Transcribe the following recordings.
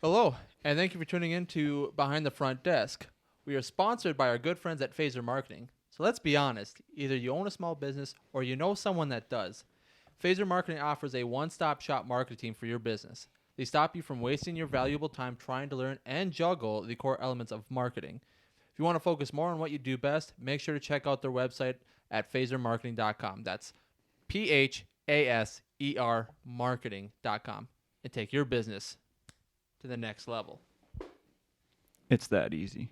Hello, and thank you for tuning in to Behind the Front Desk. We are sponsored by our good friends at Phaser Marketing. So let's be honest, either you own a small business or you know someone that does. Phaser Marketing offers a one-stop shop marketing team for your business. They stop you from wasting your valuable time trying to learn and juggle the core elements of marketing. If you want to focus more on what you do best, make sure to check out their website at phasermarketing.com. That's PHASER marketing.com and take your business to the next level. It's that easy.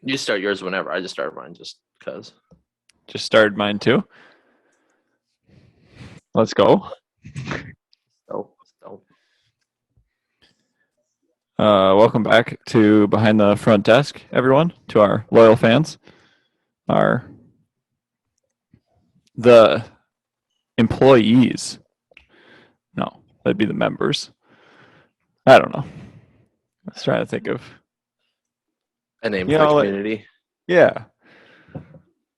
You start yours whenever. I just started mine just because. Just started mine too. Let's go. So. Welcome back to Behind the Front Desk, everyone, to our loyal fans, the employees. No, that'd be the members. I don't know. I was trying to think of. A name for the Like, community. yeah.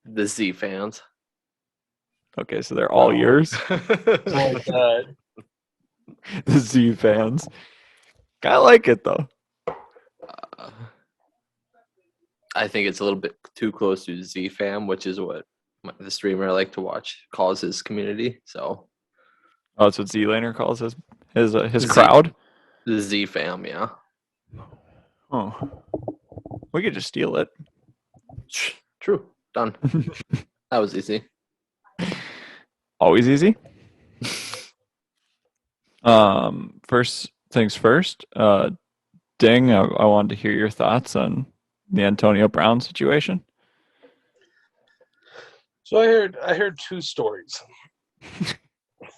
The Z fans. Okay, so they're all yours. Oh, The Z fans. I like it though. I think it's a little bit too close to Z fam, which is what the streamer I like to watch calls his community. So. Oh, that's what Z Laner calls his Z- crowd. The Z fam, yeah. Oh, we could just steal it. True. Done. That was easy. Always easy. First things first. Ding, I wanted to hear your thoughts on the Antonio Brown situation. So I heard two stories.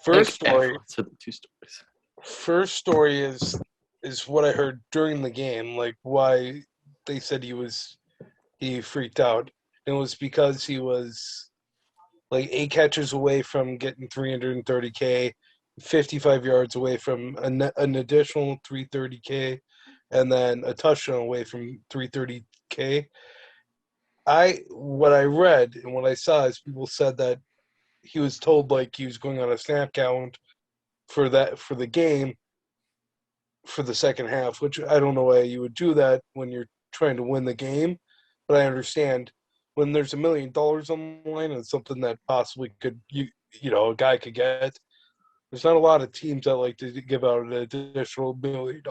First story Two stories. First story is what I heard during the game, like why they said he freaked out. It was because he was like 8 catches away from getting 330K, 55 yards away from an additional 330K, and then a touchdown away from 330K. What I read and what I saw is people said that he was told like he was going on a snap count for the game for the second half, which I don't know why you would do that when you're trying to win the game, but I understand when there's $1 million on the line and something that possibly could a guy could get. There's not a lot of teams that like to give out an additional $1 million.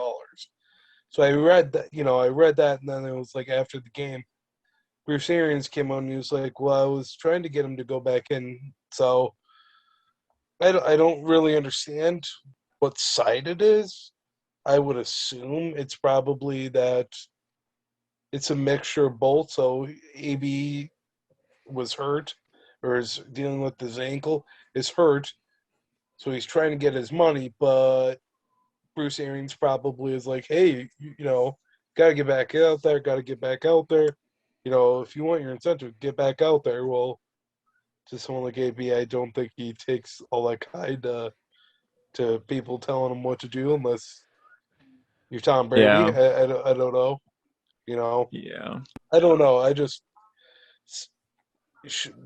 So I read that, and then it was like after the game, Bruce Arians came on and he was like, "Well, I was trying to get him to go back in, so I don't really understand what side it is. I would assume it's probably that it's a mixture of both. So AB was hurt or is dealing with his ankle, is hurt. So he's trying to get his money, but Bruce Arians probably is like, hey, got to get back out there, got to get back out there. If you want your incentive, get back out there. Well, to someone like AB, I don't think he takes all that kind to people telling him what to do unless you're Tom Brady. Yeah. I don't know. Yeah. I don't know. I just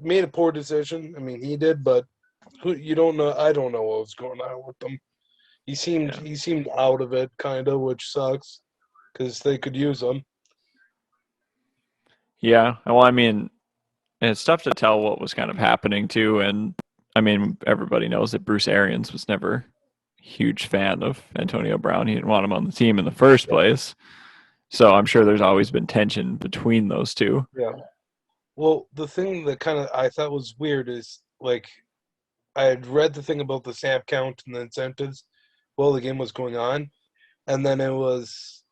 made a poor decision. I mean, he did, but you don't know. I don't know what was going on with him. He seemed out of it, kind of, which sucks because they could use him. Yeah. Well, I mean, it's tough to tell what was kind of happening too. And I mean, everybody knows that Bruce Arians was never a huge fan of Antonio Brown. He didn't want him on the team in the first place. So I'm sure there's always been tension between those two. Yeah. Well, the thing that kind of I thought was weird is like I had read the thing about the snap count and the incentives while the game was going on, and then it was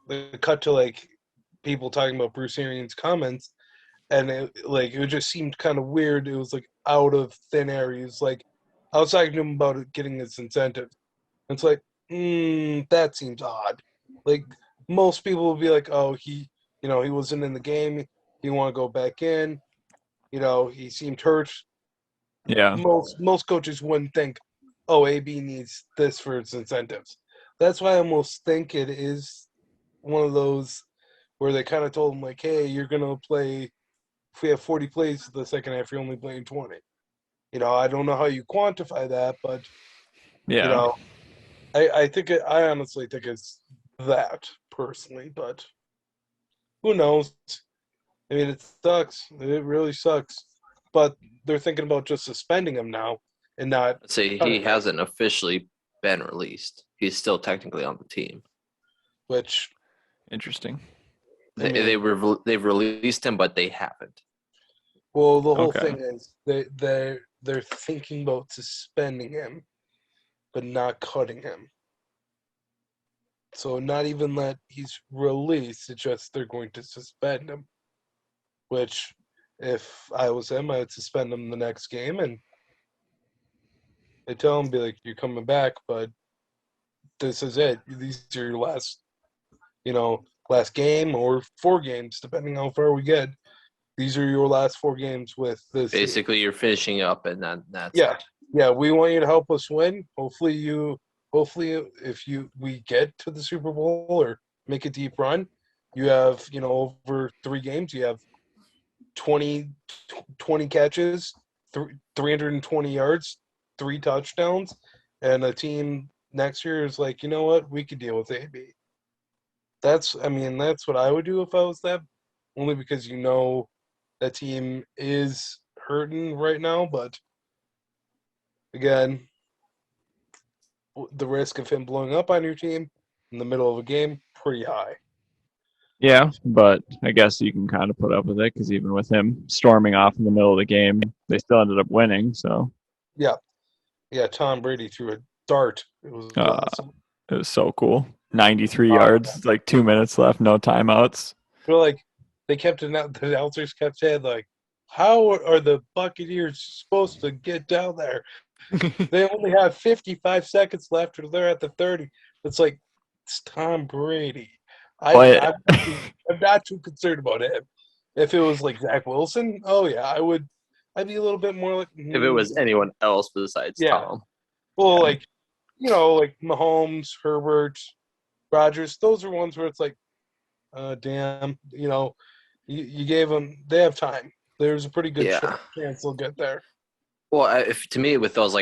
the cut to like people talking about Bruce Arians' comments, and it just seemed kind of weird. It was like out of thin air. He was like, I was talking to him about it, getting his incentive. It's like, that seems odd. Like most people would be like, oh, he wasn't in the game. He want to go back in. He seemed hurt. Yeah. Most coaches wouldn't think, oh, AB needs this for its incentives. That's why I almost think it is one of those where they kind of told him like, hey, you're gonna play. If we have 40 plays the second half, you're only playing 20. I don't know how you quantify that, but Yeah. I honestly think it's that personally, but who knows? I mean, it sucks. It really sucks. But they're thinking about just suspending him now and not Say cutting he him, hasn't officially been released. He's still technically on the team. which Interesting. I mean, They've released him, but they haven't. well, the whole Okay. thing is they're thinking about suspending him, but not cutting him. So not even that he's released. It's just they're going to suspend him. Which, if I was him, I'd suspend him the next game, and they tell him, be like, "You're coming back, but this is it. These are your last game or 4 games, depending how far we get. These are your last 4 games with this team." Basically, you're finishing up, and that's Yeah, it. yeah. We want you to help us win. Hopefully, if we get to the Super Bowl or make a deep run, you have over 3 games, you have 20, 20 catches, 320 yards, 3 touchdowns, and a team next year is like, you know what, we could deal with AB. That's what I would do if I was them, only because that team is hurting right now. But again, the risk of him blowing up on your team in the middle of a game pretty high. Yeah, but I guess you can kind of put up with it because even with him storming off in the middle of the game, they still ended up winning. So Yeah. Tom Brady threw a dart. It was uh, awesome. it was so cool. 93 Yeah. yards, like 2 minutes left, no timeouts. Feel like the announcers kept saying like, "How are the Buccaneers supposed to get down there? They only have 55 seconds left, or they're at the 30." It's like it's Tom Brady. But I'm not too concerned about him. If it was like Zach Wilson, oh yeah, I would. I'd be a little bit more like. If it was anyone else besides Yeah. Tom, Well, Yeah. like Mahomes, Herbert, Rodgers, those are ones where it's like, damn, you gave them. They have time. There's a pretty good yeah. chance they'll get there. Well, to me, with those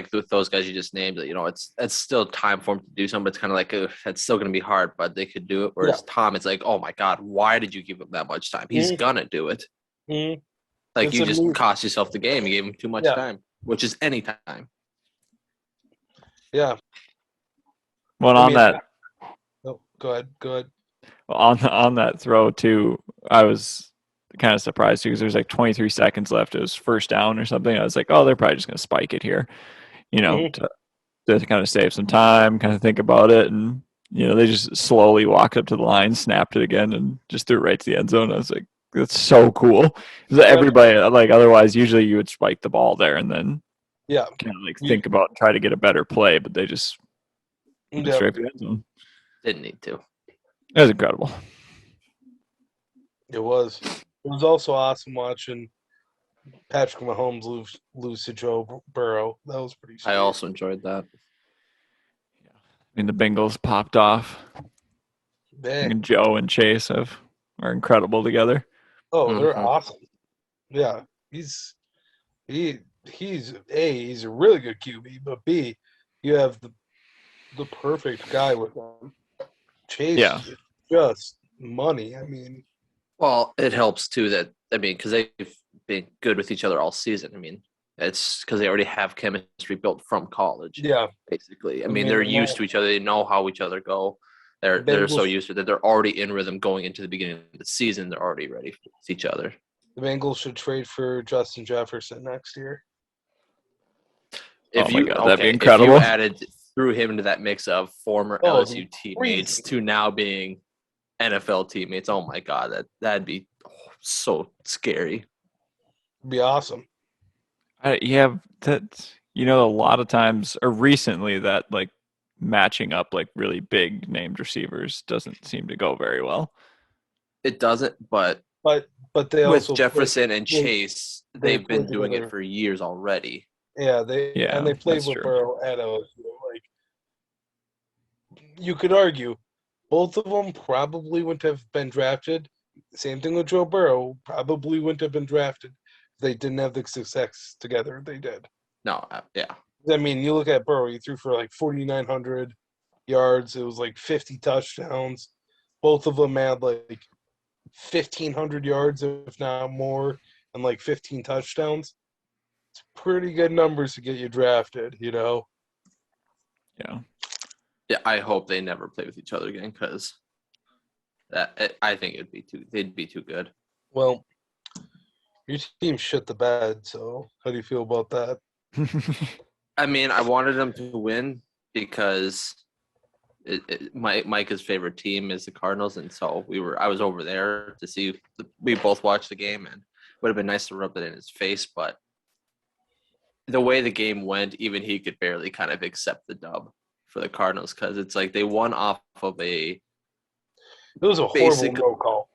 guys you just named, it's still time for them to do something. But it's kind of like it's still going to be hard, but they could do it. Whereas Tom, it's like, oh my god, why did you give him that much time? He's gonna do it. Mm-hmm. Like It's you a just new- cost yourself the game. You gave him too much time, which is any time. Yeah. well, I on mean, that Oh, go ahead. on that throw too, I was kind of surprised because there's like 23 seconds left. It was first down or something. I was like, oh, they're probably just going to spike it here, Mhm. to kind of save some time, kind of think about it, and they just slowly walked up to the line, snapped it again, and just threw it right to the end zone. I was like, that's so cool. 'Cause everybody, like, otherwise, usually you would spike the ball there and then Yeah. kind of like You- think about and try to get a better play, but they just went Yeah. straight for the end zone. Didn't need to. It was incredible. It was. It was also awesome watching Patrick Mahomes lose to Joe Burrow. That was pretty sweet. I also enjoyed that. I mean, the Bengals popped off. Dang. And Joe and Chase are incredible together. Oh, they're Mhm. awesome. Yeah. He's a really good QB, but B, you have the perfect guy with him. Chase Yeah. is just money. I mean, Well, it helps too because they've been good with each other all season. I mean, it's because they already have chemistry built from college. yeah. Basically, I I mean mean, they're they used know. to each other. They know how each other go. They're so Bengals- used to it that they're already in rhythm going into the beginning of the season. They're already ready for each other. The Bengals should trade for Justin Jefferson next year. If Oh my you God, that'd be if incredible. you threw him into that mix of former Oh, LSU teammates crazy. to now being NFL teammates, oh my God, that'd be so scary. It'd be awesome. Yeah, that a lot of times or recently that like matching up like really big named receivers doesn't seem to go very well. It doesn't, but But they with also Jefferson and they- Chase, they they've been played doing it together. for years already. Yeah, they played that's with true. Burrow at LSU. Like, you could argue both of them probably wouldn't have been drafted same thing with Joe Burrow. Probably wouldn't have been drafted if they didn't have the success together they did. No, yeah. I mean, you look at Burrow, he threw for like 4,900 yards. It was like 50 touchdowns. Both of them had like 1,500 yards, if not more, and like 15 touchdowns. It's pretty good numbers to get you drafted, you know? Yeah. Yeah, I hope they never play with each other again because I think they'd be too good. Well, your team shit the bed, so how do you feel about that? I mean, I wanted them to win because Micah's favorite team is the Cardinals, and so I was over there to see. We both watched the game, and it would have been nice to rub it in his face, but the way the game went, even he could barely kind of accept the dub for the Cardinals because it's like they won off of It was a horrible no call.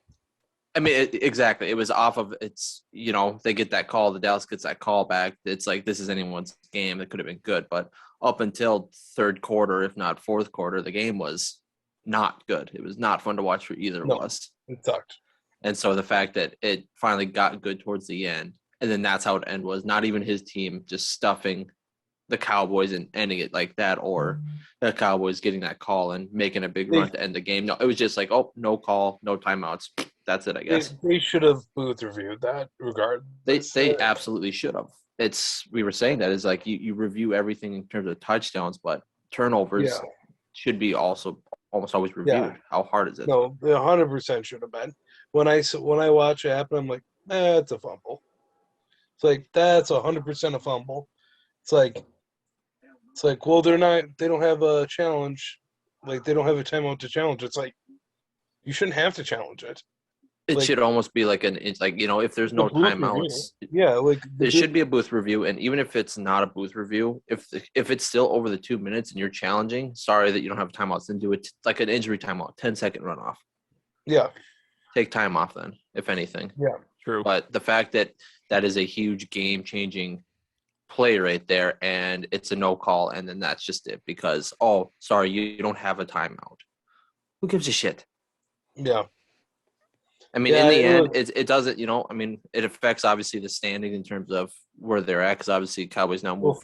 I mean, exactly. It was off of they get that call. The Dallas gets that call back. It's like this is anyone's game. That could have been good. But up until third quarter, if not fourth quarter, the game was not good. It was not fun to watch for either of us. It sucked. And so the fact that it finally got good towards the end, and then that's how it ended was not even his team just stuffing the Cowboys and ending it like that, or the Cowboys getting that call and making a big run to end the game. No, it was just like, oh, no call, no timeouts. That's it, I guess. They should have booth reviewed that regard. They absolutely should have. We were saying that is like you review everything in terms of touchdowns, but turnovers should be also almost always reviewed. Yeah. How hard is it? No, 100% should have been. When I watch it happen, I'm like, it's a fumble. It's like that's 100% a fumble. It's like, well, they don't have a challenge. Like, they don't have a timeout to challenge. It's like, you shouldn't have to challenge it. It should almost be like if there's no timeouts. There should be a booth review. And even if it's not a booth review, if it's still over the 2 minutes and you're challenging, sorry that you don't have timeouts, then do it like an injury timeout, 10-second runoff. Yeah. Take time off then, if anything. Yeah. True. But the fact that is a huge game-changing play right there, and it's a no call, and then that's just it because, oh, sorry, you don't have a timeout. Who gives a shit? Yeah. I mean, in the end, it doesn't, it affects obviously the standing in terms of where they're at because obviously Cowboys now moved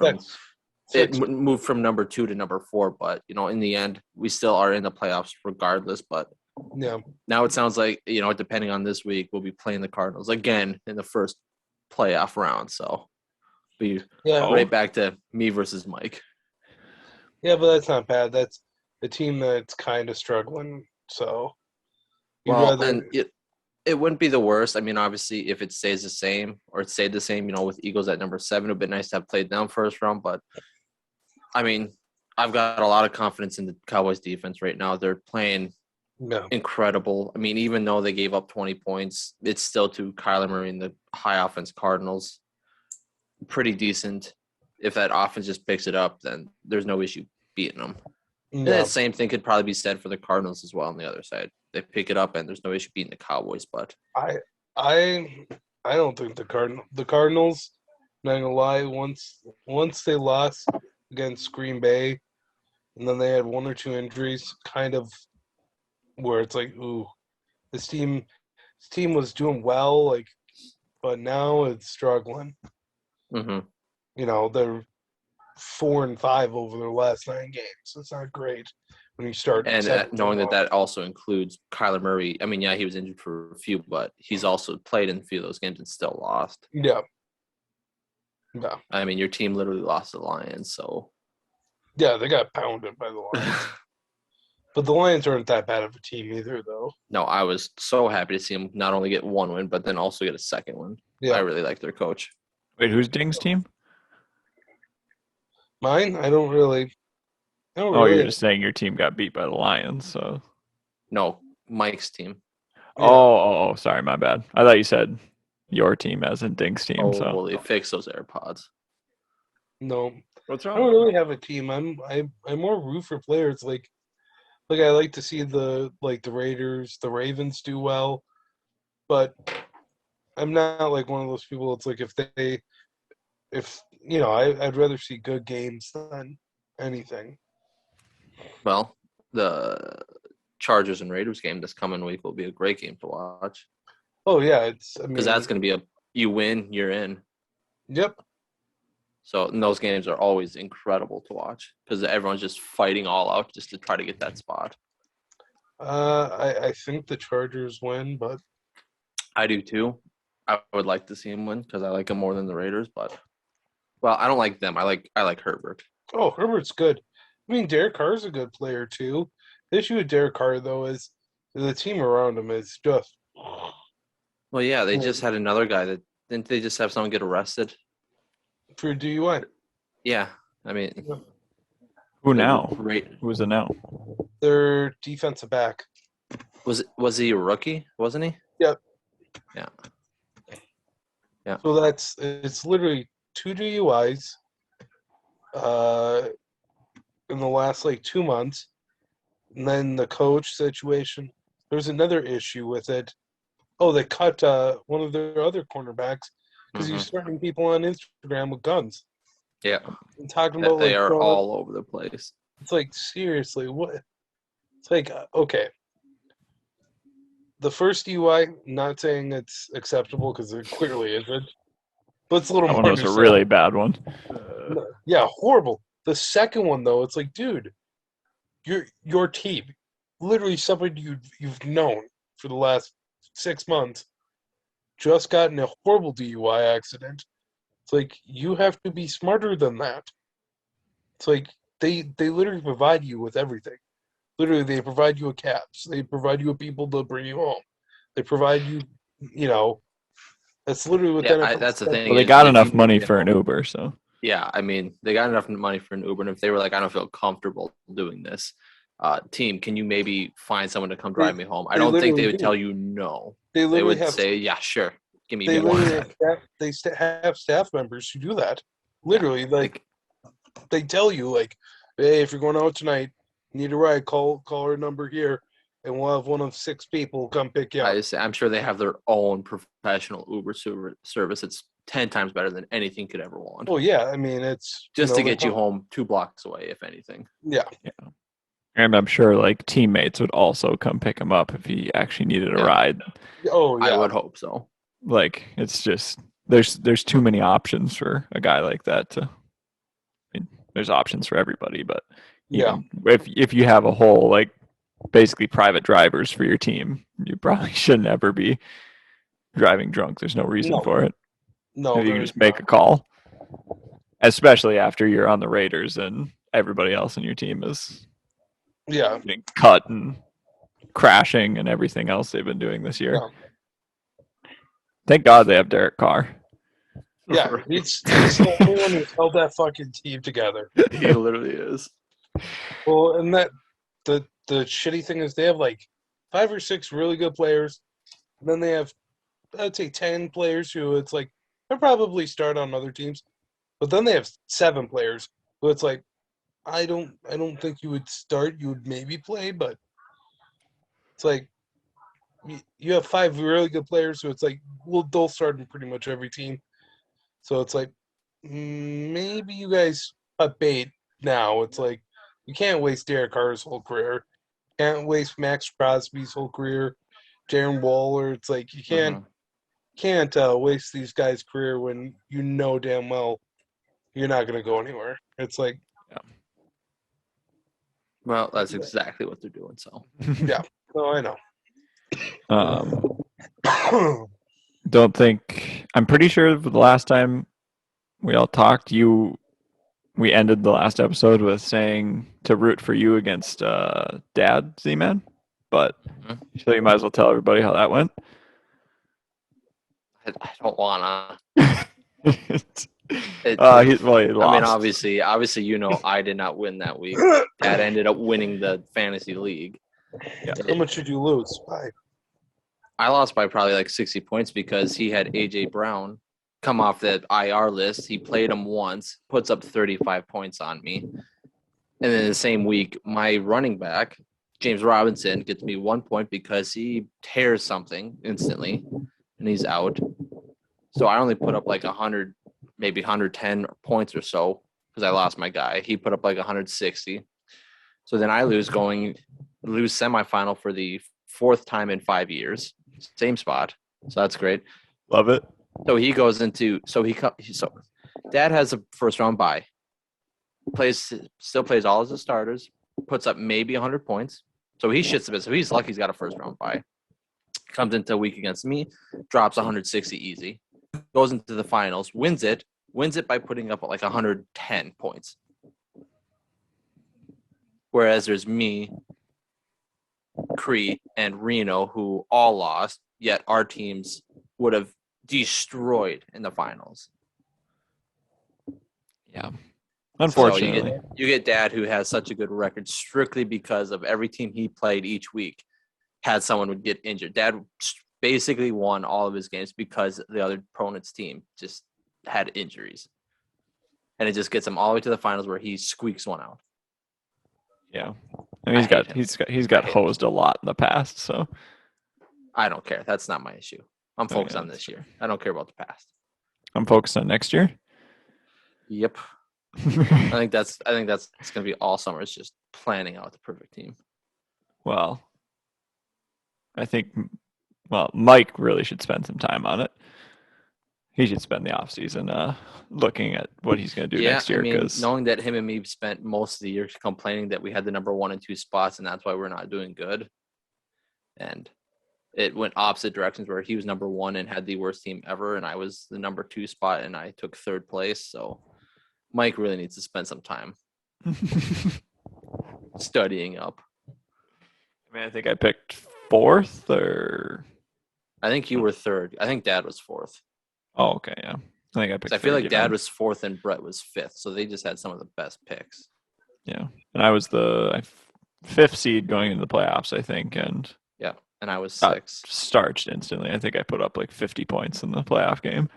from number 2 to number 4, but, in the end, we still are in the playoffs regardless, but now it sounds like, depending on this week, we'll be playing the Cardinals again in the first playoff round, so be right back to me versus Mike. Yeah, but that's not bad. That's a team that's kind of struggling, so. And it wouldn't be the worst. I mean, obviously, if it stays the same or it stayed the same, with Eagles at number 7, it would be nice to have played them first round. But, I mean, I've got a lot of confidence in the Cowboys defense right now. They're playing incredible. I mean, even though they gave up 20 points, it's still to Kyler Murray and the high offense Cardinals. Pretty decent. If that offense just picks it up, then there's no issue beating them. And that same thing could probably be said for the Cardinals as well on the other side. They pick it up, and there's no issue beating the Cowboys. But I don't think the Cardinals. Not gonna lie, once they lost against Green Bay, and then they had 1 or 2 injuries, kind of where it's like, ooh, this team was doing well, but now it's struggling. Mm-hmm. They're 4-5 over their last 9 games. It's not great when you start. And knowing that also includes Kyler Murray. I mean, he was injured for a few, but he's also played in a few of those games and still lost. Yeah. I mean, your team literally lost the Lions, so. Yeah, they got pounded by the Lions. But the Lions aren't that bad of a team either, though. No, I was so happy to see them not only get 1 win, but then also get a second one. Yeah. I really like their coach. Wait, who's Ding's team? Mine? I don't really. You're just saying your team got beat by the Lions, so. No, Mike's team. Yeah. Oh, sorry, my bad. I thought you said your team as in Ding's team. Well, they fixed those AirPods. No. What's wrong? I don't really have a team. I'm more root for players. Like I like to see the Raiders, the Ravens do well, but I'm not like one of those people. It's like I'd rather see good games than anything. Well, the Chargers and Raiders game this coming week will be a great game to watch Oh yeah, because that's going to be you win, you're in. Yep. So and those games are always incredible to watch because everyone's just fighting all out just to try to get that spot. I think the Chargers win, but I do too. I would like to see him win because I like him more than the Raiders, but well, I don't like them. I like Herbert. oh, Herbert's good. I mean, Derek Carr's a good player too. The issue with Derek Carr though is the team around him is just. Well, yeah, they just had another guy that didn't they just have someone get arrested? For DUI. Yeah, I mean, Who now? Right? Who's it now? Their defensive back. Was he a rookie? Wasn't he? Yep. Yeah. So it's literally 2 DUIs in the last like 2 months. And then the coach situation. There's another issue with it. Oh, they cut one of their other cornerbacks because he's threatening people on Instagram with guns. Yeah. And talking about They like are all over the place. It's like seriously, what? It's like okay. The first DUI, not saying it's acceptable because it clearly isn't, but it's a little That more. one was a really bad one. Yeah, horrible. The second one though, it's like, dude, your team, literally somebody you've known for the last 6 months, just got in a horrible DUI accident. It's like you have to be smarter than that. It's like they literally provide you with everything. Literally, they provide you with cabs. They provide you with people to bring you home. They provide you, that's literally what That's the thing. Well, they got enough money for an Uber, so. Yeah, I mean, they got enough money for an Uber, and if they were like, I don't feel comfortable doing this, team, can you maybe find someone to come drive me home? I don't think they would tell you no. They would say, yeah, sure, give me. They literally have staff members who do that. Literally, they tell you like, hey, if you're going out tonight, you need a ride, call our number here, and we'll have one of 6 people come pick you up. I'm sure they have their own professional Uber service. It's 10 times better than anything could ever want. Oh yeah, I mean it's just to get you home 2 blocks away, if anything. Yeah. And I'm sure like teammates would also come pick him up if he actually needed a ride. Oh yeah, I would hope so. Like it's just there's too many options for a guy like that to. I mean, there's options for everybody, but if you have a whole like basically private drivers for your team, you probably shouldn't ever be driving drunk. There's no reason for it. No, you can just make a call, especially after you're on the Raiders and everybody else in your team is getting cut and crashing and everything else they've been doing this year. Yeah. Thank God they have Derek Carr. Yeah, he's the only one who's held that fucking team together. He literally is. Well, and that the shitty thing is they have like 5 or 6 really good players, and then they have I'd say 10 players who it's like they'll probably start on other teams, but then they have 7 players who it's like I don't think you would start. You would maybe play, but it's like you have 5 really good players, so it's like they'll start in pretty much every team. So it's like maybe you guys cut bait now. It's like you can't waste Derek Carr's whole career, can't waste Max Crosby's whole career, Darren Waller. It's like you can't waste these guys' career when you know damn well you're not going to go anywhere. It's like, well, that's exactly what they're doing. So yeah, no, I know. Don't think I'm pretty sure the last time we all talked, we ended the last episode with saying to root for you against Dad Z-Man, but so you might as well tell everybody how that went. I don't wanna. He lost. I mean, obviously, I did not win that week. Dad ended up winning the fantasy league. Yeah. How much did you lose by? I lost by probably like 60 points because he had AJ Brown come off that IR list. He played him once, puts up 35 points on me. And then the same week, my running back, James Robinson, gets me 1 point because he tears something instantly and he's out. So I only put up like 100, maybe 110 points or so because I lost my guy. He put up like 160. So then I lose going lose semifinal for the 4th time in 5 years. Same spot. So that's great. Love it. So he goes into so Dad has a first round bye. Still plays all of his starters, puts up maybe 100 points. So he shits a bit. So he's lucky he's got a first round bye. Comes into a week against me, drops 160 easy. Goes into the finals, wins it by putting up like 110 points. Whereas there's me, Cree, and Reno who all lost, yet our teams would have destroyed in the finals. Yeah. So Unfortunately. you get Dad who has such a good record strictly because of every team he played each week had someone would get injured. Dad basically won all of his games because the other opponent's team just had injuries. And it just gets him all the way to the finals where he squeaks one out. Yeah. I mean, he's got hosed a lot in the past, so I don't care. That's not my issue. I'm focused yeah, on this year. I don't care about the past. I'm focused on next year. Yep. I think that's it's gonna be all summer. It's just planning out the perfect team. Well, I think Mike really should spend some time on it. He should spend the offseason looking at what he's going to do next year. Because knowing that him and me spent most of the year complaining that we had the number 1 and 2 spots, and that's why we're not doing good. And it went opposite directions where he was number 1 and had the worst team ever, and I was the number 2 spot and I took 3rd place. So Mike really needs to spend some time studying up. I mean, I think I picked 4th or. I think you were 3rd. I think Dad was 4th. Oh, okay, yeah. I think I picked. I feel like Dad was 4th and Brett was 5th, so they just had some of the best picks. Yeah, and I was the 5th seed going into the playoffs, I think, and yeah, and I was 6th. Starched instantly. I think I put up like 50 points in the playoff game.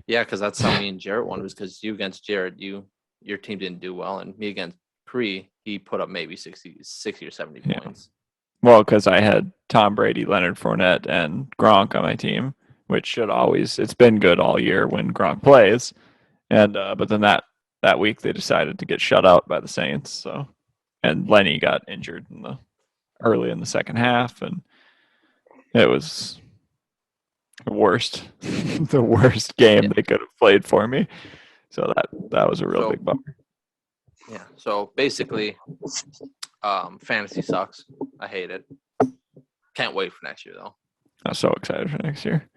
Yeah, because that's how me and Jarrett won. Was because you against Jarrett, your team didn't do well, and me against Cree, he put up maybe 60 or 70 points. Well, because I had Tom Brady, Leonard Fournette, and Gronk on my team, which should always, it's been good all year when Gronk plays. And but then that week they decided to get shut out by the Saints. So, and Lenny got injured early in the second half, and it was the worst game they could have played for me. So that was a real big bummer. Yeah. So basically, fantasy sucks. I hate it. Can't wait for next year though. I'm so excited for next year.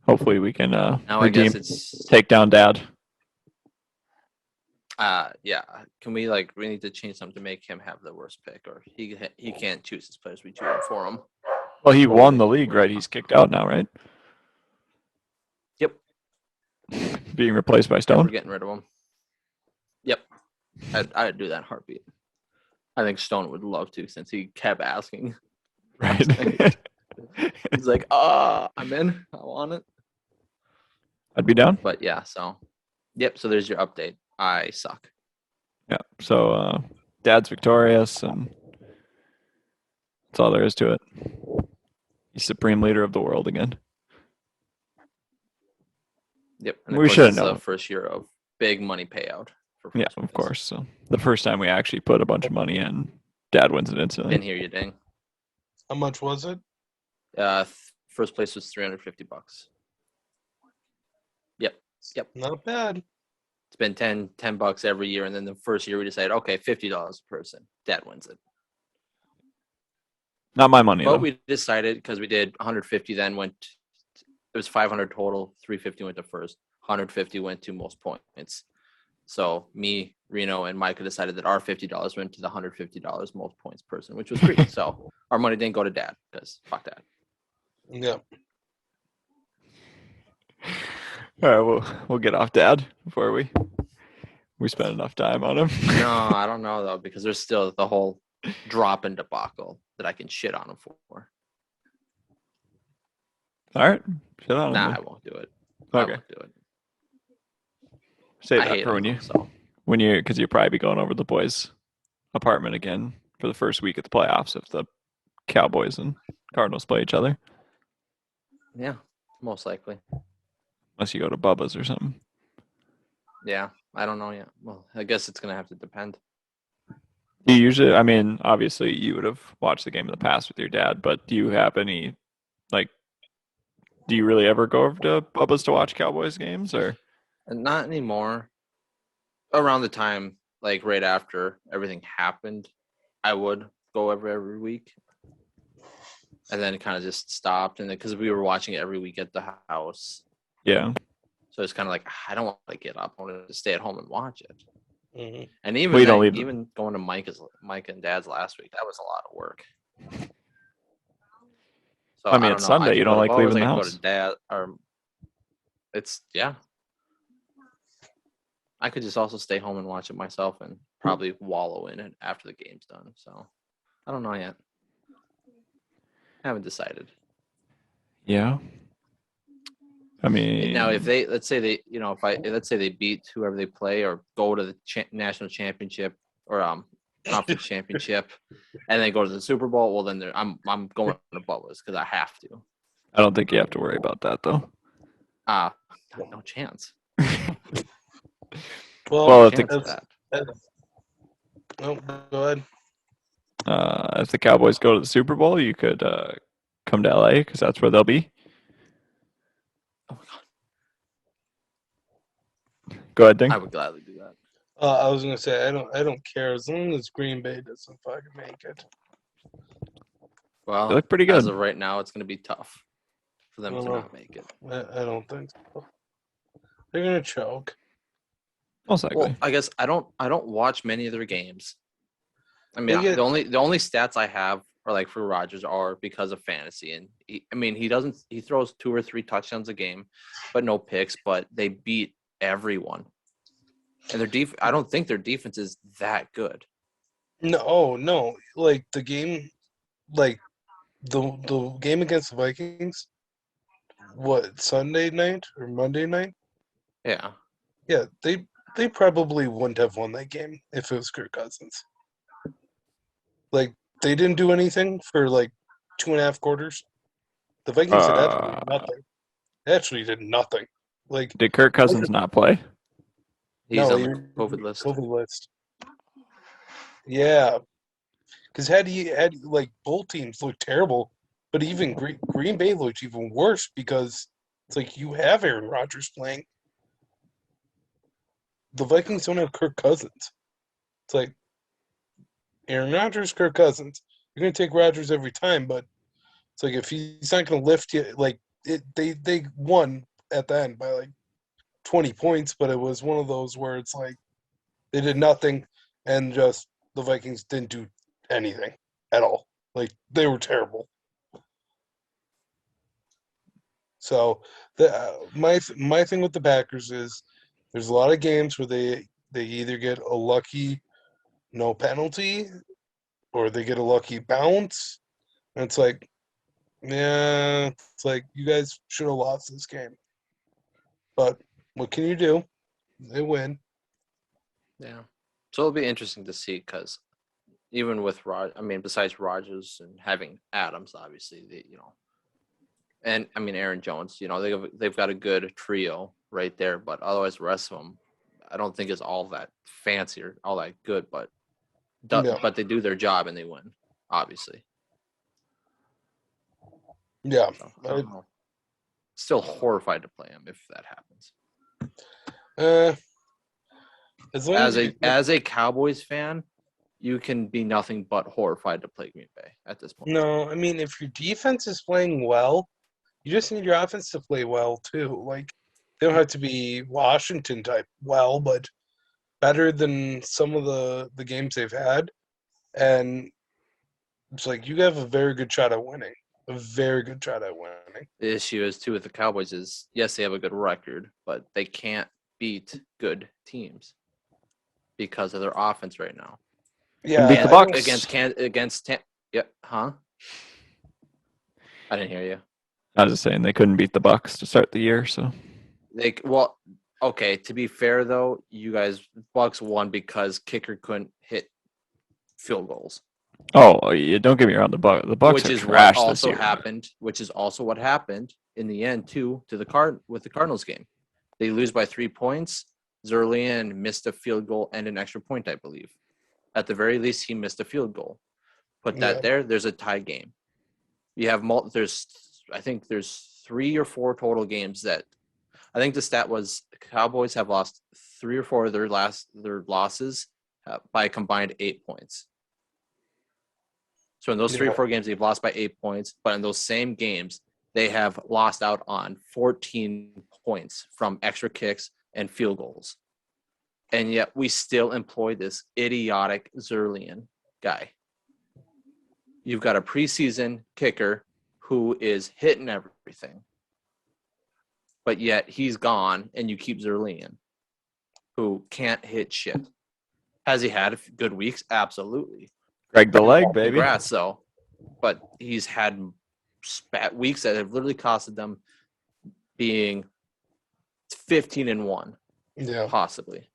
Hopefully we can now I guess it's take down Dad. Yeah. Can we we need to change something to make him have the worst pick, or he can't choose his players. We choose them for him. Well, he won the league, right? He's kicked out now, right? Yep. Being replaced by Stone. We're getting rid of him. Yep. I'd do that in a heartbeat. I think Stone would love to, since he kept asking. Right. He's like, I'm in. I want it. I'd be down. But yeah, so yep. So there's your update. I suck. Yeah. So Dad's victorious, and that's all there is to it. He's supreme leader of the world again. Yep. And we should have known. The first year of big money payout. Yeah, of course. So the first time we actually put a bunch of money in, Dad wins it instantly. Didn't hear you, ding. How much was it? First place was $350. Yep. Not bad. It's been $10 every year, and then the first year we decided, okay, $50 a person. Dad wins it. Not my money. But though. we decided, because we did 150, then it was 500 total. 350 went to first. 150 went to most points. So me, Reno, and Micah decided that our $50 went to the $150 most points person, which was great. So our money didn't go to Dad, because fuck that. Yeah. All right, we'll get off Dad before we spend enough time on him. No, I don't know though, because there's still the whole drop-in debacle that I can shit on him for. All right, shit on him. Nah, I won't do it. Okay. I won't do it. Save that for when you because you'll probably be going over the boys' apartment again for the first week of the playoffs if the Cowboys and Cardinals play each other. Yeah, most likely. Unless you go to Bubba's or something. Yeah, I don't know yet. Well, I guess it's gonna have to depend. Do you usually? I mean, obviously, you would have watched the game in the past with your dad, but do you have any like? Do you really ever go over to Bubba's to watch Cowboys games, or? And not anymore. Around the time, like right after everything happened, I would go every week, and then it kind of just stopped. And then because we were watching it every week at the house, Yeah. so it's kind of like I don't want to get up. I want to stay at home and watch it. Mhm. And even Well, you don't then, leave even going to Mike and Dad's last week, that was a lot of work. So I mean, don't it's know. I Sunday. could You go don't to like Bubba's, leaving I the could go house. to Dad, or it's yeah. I could just also stay home and watch it myself and probably wallow in it after the game's done. So I don't know yet. Haven't decided. Yeah. I mean, Now, if they let's say they beat whoever they play or go to the national championship or conference championship, and then go to the Super Bowl, well then I'm going to Bubba's because I have to. I don't think you have to worry about that though. No chance. Well, Well, No if the chance of that. oh, go ahead. if the Cowboys go to the Super Bowl, you could come to LA because that's where they'll be. Oh my god, Go ahead, Ding. I would gladly do that. I was gonna say I don't care as long as Green Bay doesn't fucking make it. Well, They look pretty as good. of right now, it's going to be tough for them to not make it. I don't think so. They're gonna choke. Most likely. Well, I guess I don't watch many of their games. I mean, They get- the only stats I have are like for Rodgers are because of fantasy, and he throws 2 or 3 touchdowns a game, but no picks. But they beat everyone, and I don't think their defense is that good. No, like the game, like the game against the Vikings. What, Sunday night or Monday night? Yeah, Yeah, they probably wouldn't have won that game if it was Kirk Cousins. Like, they didn't do anything for like 2.5 quarters. The Vikings did absolutely nothing. They actually did nothing. Like, Did Kirk Cousins not play? he's no, on the COVID list. COVID list. Yeah, because had like both teams looked terrible, but even Green Bay looked even worse because it's like you have Aaron Rodgers playing. The Vikings don't have Kirk Cousins. It's like Aaron Rodgers, Kirk Cousins. You're gonna take Rodgers every time, but it's like if he's not gonna lift you, like they won at the end by like 20 points, but it was one of those where it's like they did nothing and just the Vikings didn't do anything at all. Like they were terrible. So my thing with the Packers is there's a lot of games where they either get a lucky no penalty or they get a lucky bounce. And it's like, yeah, it's like you guys should have lost this game. But what can you do? They win. Yeah, so it'll be interesting to see because even with besides Rodgers and having Adams, obviously and I mean Aaron Jones, they've got a good trio right there, but otherwise the rest of them, I don't think is all that fancy or all that good, but Yeah. but they do their job and they win, obviously. Yeah. So, I don't know. Still horrified to play him if that happens. As a Cowboys fan, you can be nothing but horrified to play Green Bay at this point. No, I mean if your defense is playing well, you just need your offense to play well too. Like they don't have to be Washington type well, but better than some of the games they've had. And it's like you have a very good shot at winning. A very good shot at winning. The issue is too with the Cowboys is yes, they have a good record, but they can't beat good teams because of their offense right now. Yeah, beat the Bucs. against huh? I didn't hear you. I was just saying they couldn't beat the Bucs to start the year, so Okay. To be fair though, you guys Bucs won because kicker couldn't hit field goals. Oh, yeah, don't get me wrong. The Bucs Which are is trash what this also year. happened. Which is also what happened in the end too to with the Cardinals game. They lose by 3 points. Zerlian missed a field goal and an extra point, I believe. At the very least, he missed a field goal. Put that there. There's a tie game. You have I think there's 3 or 4 total games that I think the stat was Cowboys have lost 3 or 4 of their losses by a combined 8 points. So in those 3 or 4 games, they've lost by 8 points, but in those same games, they have lost out on 14 points from extra kicks and field goals. And yet we still employ this idiotic Zerlian guy. You've got a preseason kicker who is hitting everything, but yet he's gone, and you keep Zerlian, who can't hit shit. Has he had good weeks? Absolutely. Greg the leg, baby. Congrats, though. But he's had weeks that have literally costed them being 15-1, possibly.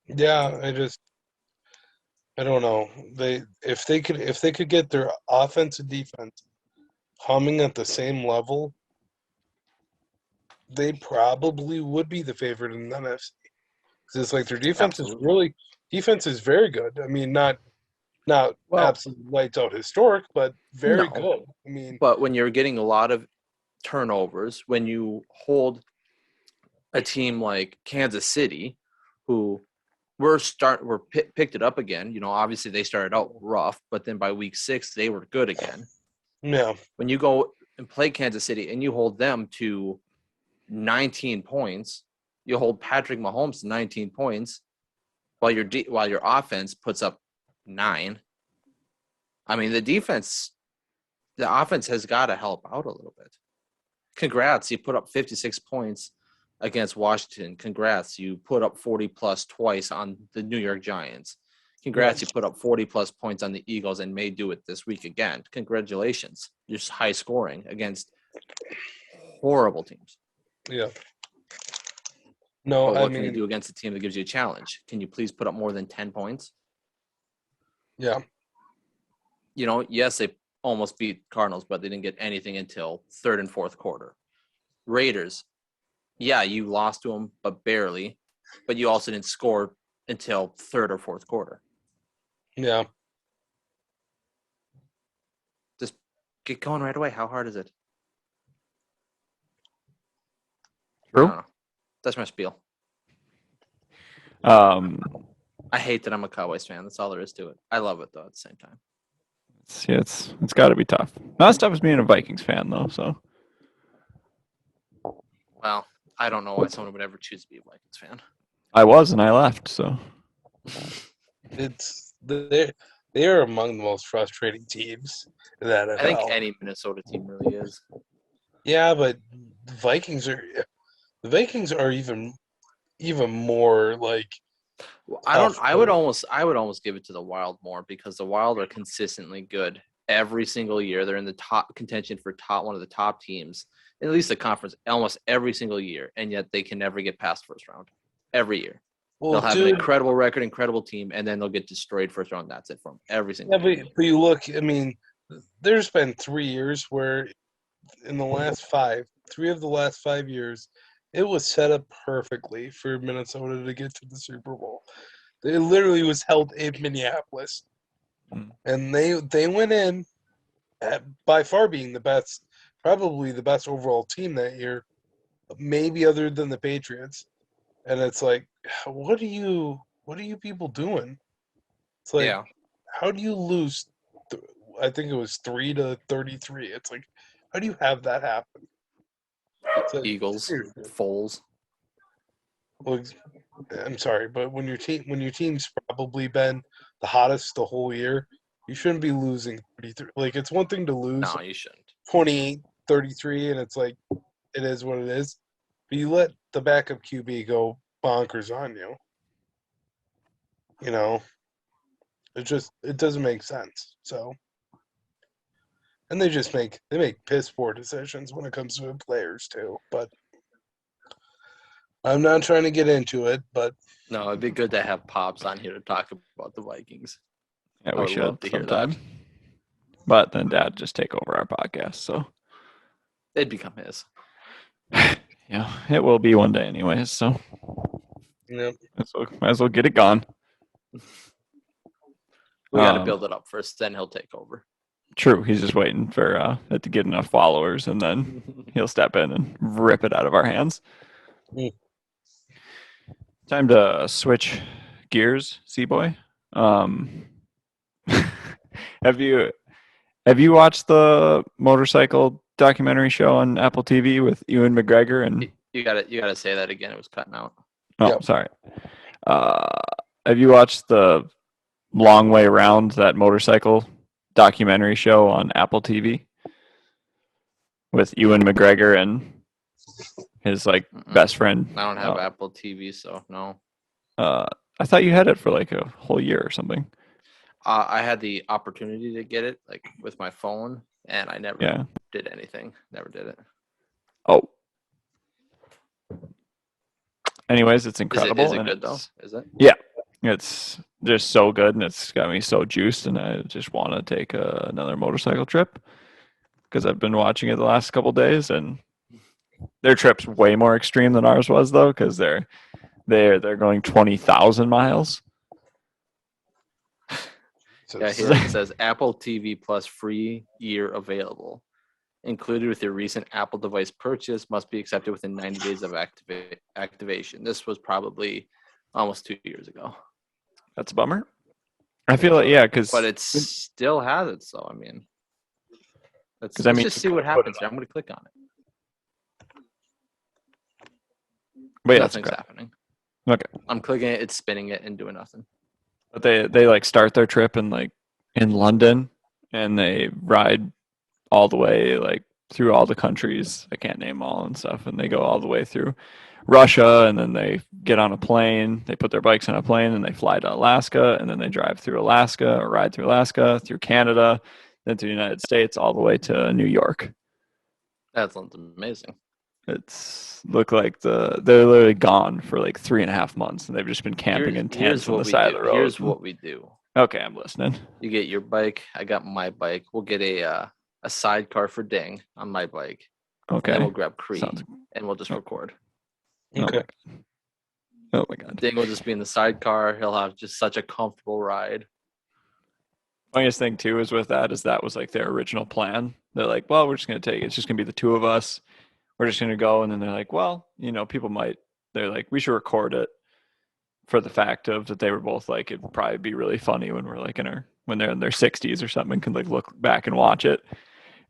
Yeah, I don't know. If they could get their offense and defense humming at the same level, they probably would be the favorite in the NFC. Because it's like their defense is very good. I mean, not absolute lights out historic, but very good. I mean, but when you're getting a lot of turnovers, when you hold a team like Kansas City, who picked it up again. Obviously they started out rough, but then by week 6 they were good again. Yeah. When you go and play Kansas City and you hold them to 19 points, you hold Patrick Mahomes to 19 points, while your offense puts up 9. I mean, the offense has got to help out a little bit. Congrats, you put up 56 points against Washington. Congrats, you put up 40-plus twice on the New York Giants. Congrats, you put up 40-plus points on the Eagles and may do it this week again. Congratulations. You're high scoring against horrible teams. Yeah. No, but what can you do against a team that gives you a challenge? Can you please put up more than 10 points? Yeah. Yes, they almost beat Cardinals, but they didn't get anything until third and fourth quarter. Raiders, yeah, you lost to them, but barely. But you also didn't score until third or fourth quarter. Yeah. Just get going right away. How hard is it? True. I don't know. That's my spiel. I hate that I'm a Cowboys fan. That's all there is to it. I love it, though, at the same time. It's got to be tough. Not as tough as being a Vikings fan, though. So. Well, I don't know why someone would ever choose to be a Vikings fan. I was, and I left. So. They are among the most frustrating teams in the NFL. I think any Minnesota team really is. Yeah, but the Vikings are even more like. I would almost give it to the Wild more, because the Wild are consistently good every single year. They're in the top contention for one of the top teams, at least the conference, almost every single year, and yet they can never get past first round every year. Well, they'll have an incredible record, incredible team, and then they'll get destroyed first round. That's it for them every single year. But you look, I mean, there's been 3 years where in the last 3 of the last 5 years, it was set up perfectly for Minnesota to get to the Super Bowl. It literally was held in Minneapolis. And they went in by far being the best, probably the best overall team that year, maybe other than the Patriots. And it's like, what are you people doing? It's like, how do you lose? I think it was 3-33. It's like, how do you have that happen? Like, Eagles, Foles. Well, I'm sorry, but when your team's probably been the hottest the whole year, you shouldn't be losing 33. Like, it's one thing to lose. No, you shouldn't. 28-33, and it's like, it is what it is. But you let the backup QB go bonkers on you. It doesn't make sense. So, and they make piss poor decisions when it comes to players too. But I'm not trying to get into it, but no, it'd be good to have Pops on here to talk about the Vikings. Yeah, we should to sometime. But then Dad just take over our podcast, so they'd become his. Yeah, it will be one day anyways, so yep. might as well get it gone. We got to build it up first, then he'll take over. True. He's just waiting for it to get enough followers, and then he'll step in and rip it out of our hands. Mm. Time to switch gears, C-Boy. Have you watched the motorcycle documentary show on Apple TV with Ewan McGregor and? You gotta say that again. It was cutting out. Oh, Yep. sorry. Have you watched the Long Way Around, that motorcycle documentary show on Apple TV with Ewan McGregor and his best friend? I don't have Apple TV, so no. I thought you had it for like a whole year or something. I had the opportunity to get it with my phone, and I never did anything. Never did it. Oh. Anyways, it's incredible. Is it good though? Is it? Yeah. It's just so good, and it's got me so juiced, and I just want to take another motorcycle trip because I've been watching it the last couple days, and their trip's way more extreme than ours was, though, because they're going 20,000 miles. Yeah, here it says Apple TV Plus free year available. Included with your recent Apple device purchase, must be accepted within 90 days of activation. This was probably almost 2 years ago. That's a bummer. I feel like, yeah, because... But it still has it, so I mean... Let's just see what happens here. I'm going to click on it. Wait, nothing's happening. Okay. I'm clicking it, it's spinning it, and doing nothing. But they start their trip in London, and they ride all the way through all the countries. I can't name all and stuff, and they go all the way through Russia, and then they get on a plane. They put their bikes on a plane, and they fly to Alaska, and then they drive through Alaska or ride through Alaska, through Canada, then to the United States, all the way to New York. That sounds amazing. It's look like they're literally gone for 3.5 months, and they've just been camping in tents on the side of the road. Here's what we do. Okay, I'm listening. You get your bike. I got my bike. We'll get a sidecar for Ding on my bike. Okay. And we'll grab Cree, and we'll just record. Okay. Oh my god. Ding will just be in the sidecar. He'll have just such a comfortable ride. Funniest thing too is with that was their original plan. They're like, well, we're just gonna it's just gonna be the two of us. We're just gonna go, and then they're like, well, people might. They're like, we should record it for the fact of that they were both like, it'd probably be really funny when we're when they're in their 60s or something, can look back and watch it.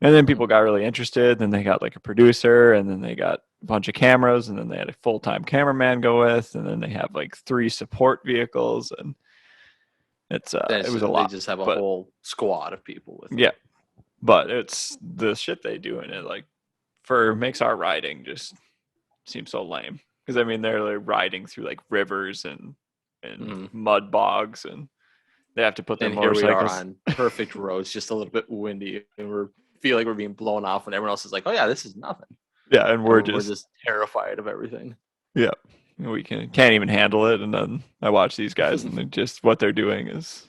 And then people got really interested. Then they got a producer, and then they got a bunch of cameras, and then they had a full-time cameraman go with, and then they have 3 support vehicles, and it was a lot. They just have a whole squad of people with them. Yeah, but it's the shit they do in it makes our riding just seem so lame, because I mean they're riding through rivers and mud bogs, and they have to put their motorcycles. Here we are on perfect roads, just a little bit windy, and we feel like we're being blown off, and everyone else is like, "Oh yeah, this is nothing." Yeah, and we're just terrified of everything. Yeah, we can't even handle it, and then I watch these guys, and just what they're doing is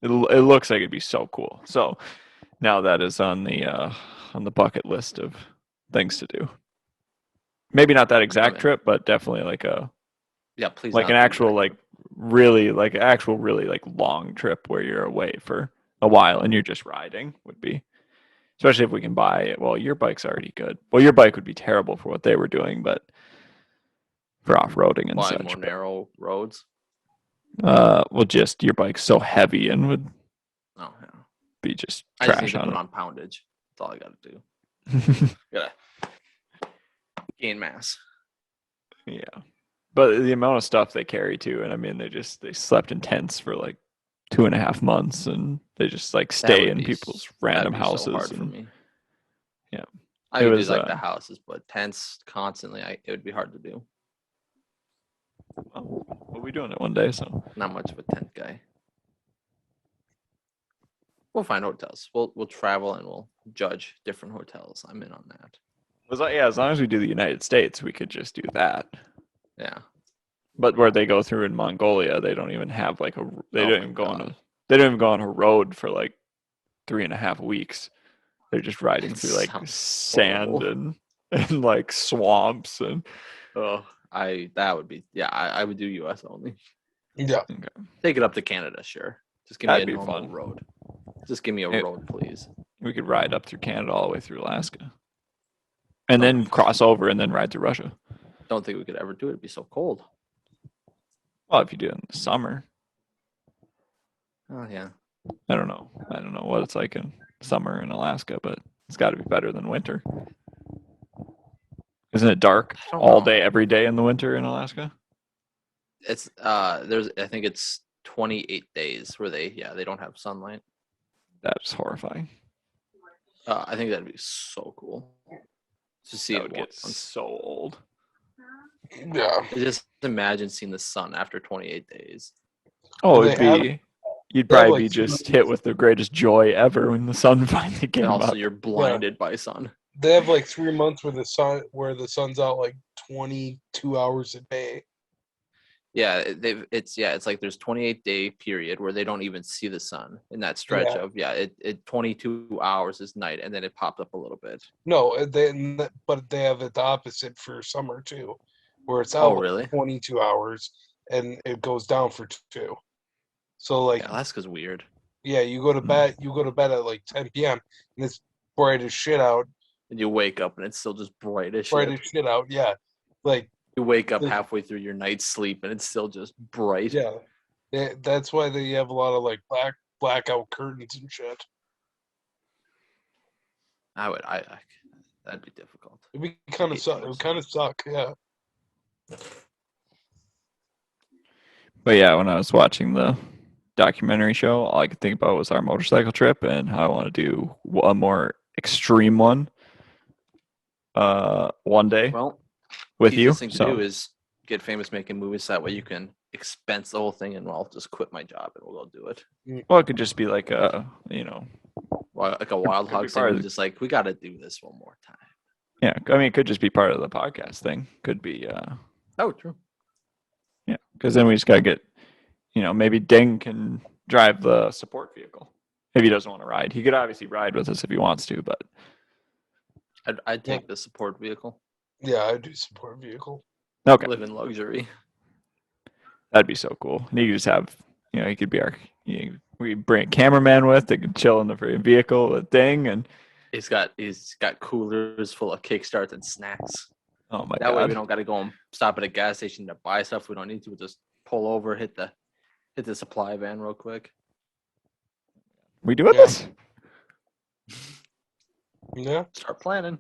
it looks like it'd be so cool. So now that is on the bucket list of things to do. Maybe not that exact trip, but definitely please, an actual really long trip where you're away for a while and you're just riding would be, especially if we can buy it. Well, your bike's already good. Well, your bike would be terrible for what they were doing, but for off-roading and such. More narrow roads. Well, just your bike's so heavy and would be just trash. I just need to put on poundage. That's all I got to do. Gotta gain mass. Yeah, but the amount of stuff they carry too, and I mean they slept in tents for 2.5 months, and they just stay in people's random houses. So hard for me. Yeah, I would do the houses, but tents constantly, it would be hard to do. Well, we'll be doing it one day, so not much of a tent guy. We'll find hotels. We'll travel and we'll judge different hotels. I'm in on that. As long as we do the United States, we could just do that. Yeah. But where they go through in Mongolia, they don't even have they don't even go on a road for 3.5 weeks. They're just riding through sand and swamps and that would be I would do US only. Yeah. Okay. Take it up to Canada, sure. Just give That'd me be a normal fun. road. Just give me a It- road, please. We could ride up through Canada all the way through Alaska. And Oh. then cross over and then ride to Russia. Don't think we could ever do it. It'd be so cold. Well, if you do it in the summer, Oh yeah. I don't know. I don't know what it's like in summer in Alaska, but it's got to be better than winter. Isn't it dark I don't all know. day, every day in the winter in Alaska? It's I think it's 28 days where they don't have sunlight. That's horrifying. I think that'd be so cool to see That it would get once. so old. Yeah. Just imagine seeing the sun after 28 days. Oh, They it'd have- be. You'd they have, probably like, be just hit with the greatest joy ever when the sun finally And came also up. you're blinded by sun. They have like 3 months where the sun's out like 22 hours a day. Yeah, it's like there's 28-day period where they don't even see the sun in that stretch Yeah. of it 22 hours is night, and then it popped up a little bit. No, but they have it the opposite for summer too, where it's Oh, out really? 22 hours and it goes down for 2. So like, Yeah, Alaska's weird. yeah, you go to bed at like 10 p.m. and it's bright as shit out. And you wake up and it's still just bright as Bright shit. as shit out. Yeah, like You wake up Like- halfway through your night's sleep and it's still just bright. yeah, that's why they have a lot of like blackout curtains and shit. That'd be difficult. It'd be kind of hate suck. too It much would kind of suck. Yeah. But yeah, when I was watching the documentary show, all I could think about was our motorcycle trip and how I want to do a more extreme one one day Well, with you. easiest thing to do is get famous making movies. That way you can expense the whole thing, and I'll just quit my job and we'll go do it. well, it could just be like a, you know, Like a wild Could be hog part of thing. the- Just like, we got to do this one more time. yeah. I mean, it could just be part of the podcast thing. Could be, Oh, true. yeah, because then we just gotta get, you know, maybe Ding can drive the support vehicle if he doesn't want to ride. He could obviously ride with us if he wants to, but I'd take the support vehicle. Yeah, I do support vehicle. okay, Live in luxury. that'd be so cool. And he could just have, you know, he could be our, we bring a cameraman with that could chill in the freaking vehicle with Ding, and He's got coolers full of kickstarts and snacks. oh my That way we god, don't got to go and stop at a gas station to buy stuff. We don't need to. We'll just pull over, hit the supply van real quick. we doing Yeah. this? Yeah. Start planning.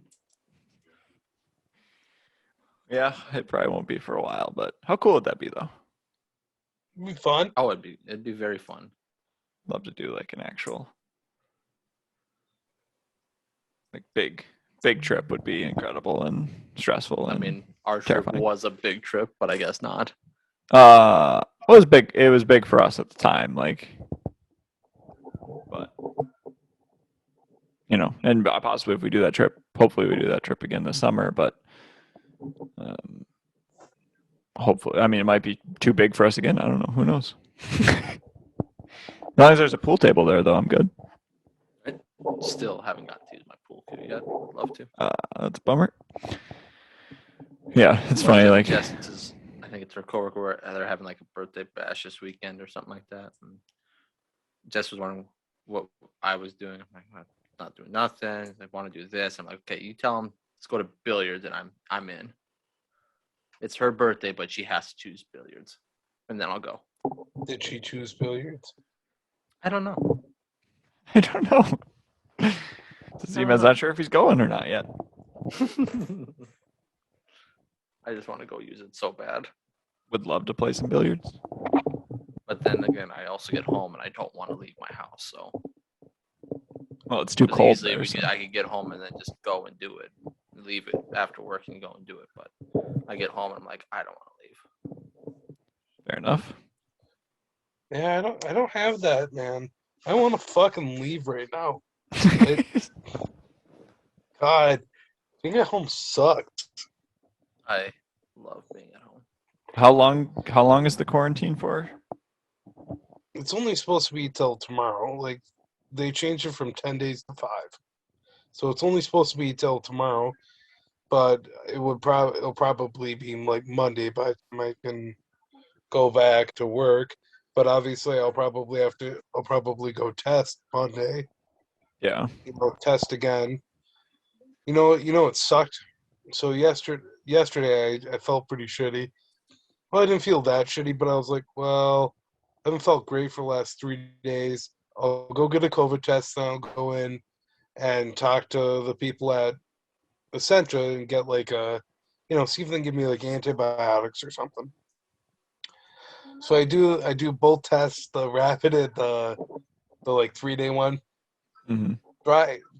Yeah, it probably won't be for a while, but how cool would that be though? It'd be fun. Oh, it'd be very fun. Love to do like an actual, like big trip would be incredible and stressful. I And mean, our trip terrifying. was a big trip, but I guess not. it was big. It was big for us at the time, like, but you know, and possibly if we do that trip, hopefully we do that trip again this summer. But hopefully, I mean, it might be too big for us again. I don't know. Who knows? As long as there's a pool table there, though, I'm good. I still haven't got to use my pool cue yet. Would love to. That's a bummer. Yeah, it's funny. Like, I think it's her coworker where they're having like a birthday bash this weekend or something like that. And Jess was wondering what I was doing. I'm like, I'm not doing nothing. They want to do this. I'm like, okay, you tell them let's go to billiards, and I'm in. It's her birthday, but she has to choose billiards, and then I'll go. Did she choose billiards? I don't know. I don't know. Zeman's not sure if he's going or not yet. I just want to go use it so bad. Would love to play some billiards. But then again, I also get home and I don't want to leave my house. So Well, it's too 'cause cold easily there. So. I could get home and then just go and do it, leave it after work and go and do it. But I get home and I'm like, I don't want to leave. Fair enough. Yeah, I don't have that, man. I want to fucking leave right now. God, being at home sucks. I love being at home. How long is the quarantine for? It's only supposed to be till tomorrow. Like, they changed it from 10 days to 5. So it's only supposed to be till tomorrow, but it'll probably be like Monday by the time I can go back to work. But obviously, I'll probably go test Monday. Yeah. Test again. It sucked. So yesterday I felt pretty shitty. Well, I didn't feel that shitty, but I was like, well, I haven't felt great for the last 3 days. I'll go get a COVID test, then I'll go in and talk to the people at Essentia and get like see if they can give me like antibiotics or something. So I do both tests, the rapid and the like 3-day one. Hmm.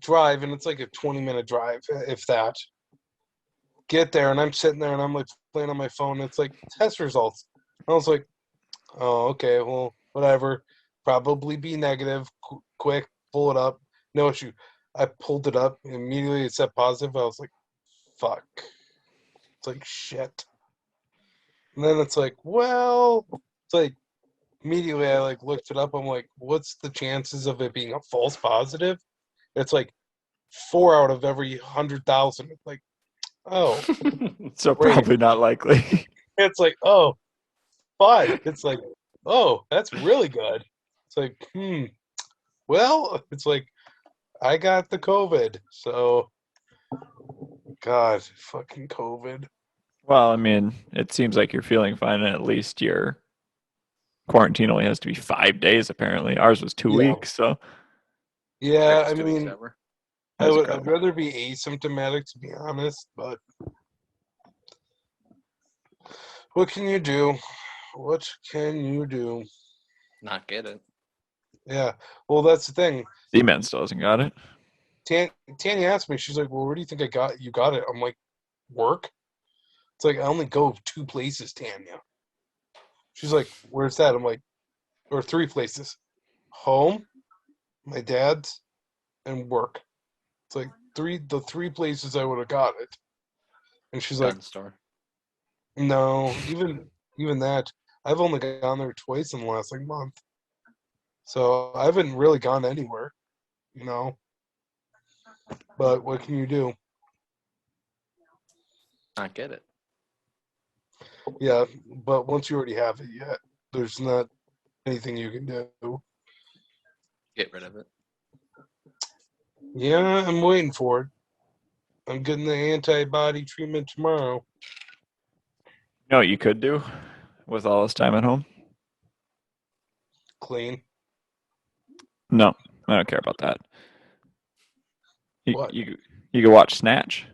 Drive, and it's like a 20-minute drive, if that. Get there, and I'm sitting there, and I'm like playing on my phone. And it's like test results. I was like, oh, okay, well, whatever. Probably be negative. Quick, pull it up. No issue. I pulled it up. Immediately it said positive. I was like, fuck. It's like, shit. And then it's like, well, it's like, immediately I like looked it up. I'm like, what's the chances of it being a false positive? It's like 4 out of every 100,000. It's like, oh, So great. probably not likely. It's like, oh, fun. It's like, oh, that's really good. It's like, well, it's like, I got the COVID. So, God, fucking COVID. Well, I mean, it seems like you're feeling fine, and at least your quarantine only has to be 5 days. Apparently, ours was 2 weeks. So Yeah, Quickest I 2 weeks mean, ever. that's I'd incredible. rather be asymptomatic, to be honest, but what can you do? What can you do? Not get it. Yeah, well, that's the thing. Z-Man still hasn't got it. Tanya asked me, she's like, well, where do you think you got it? I'm like, work? It's like, I only go 2 places, Tanya. She's like, where's that? I'm like, or 3 places. Home, my dad's, and work. It's like the 3 places I would have got it. And she's like, Gun store. no, even that. I've only gone there twice in the last like month. So I haven't really gone anywhere, you know. But what can you do? Not get it. Yeah, but once you already have it, there's not anything you can do. Get rid of it. Yeah, I'm waiting for it. I'm getting the antibody treatment tomorrow. You know what you could do with all this time at home? Clean. No, I don't care about that. You What? you you could watch Snatch.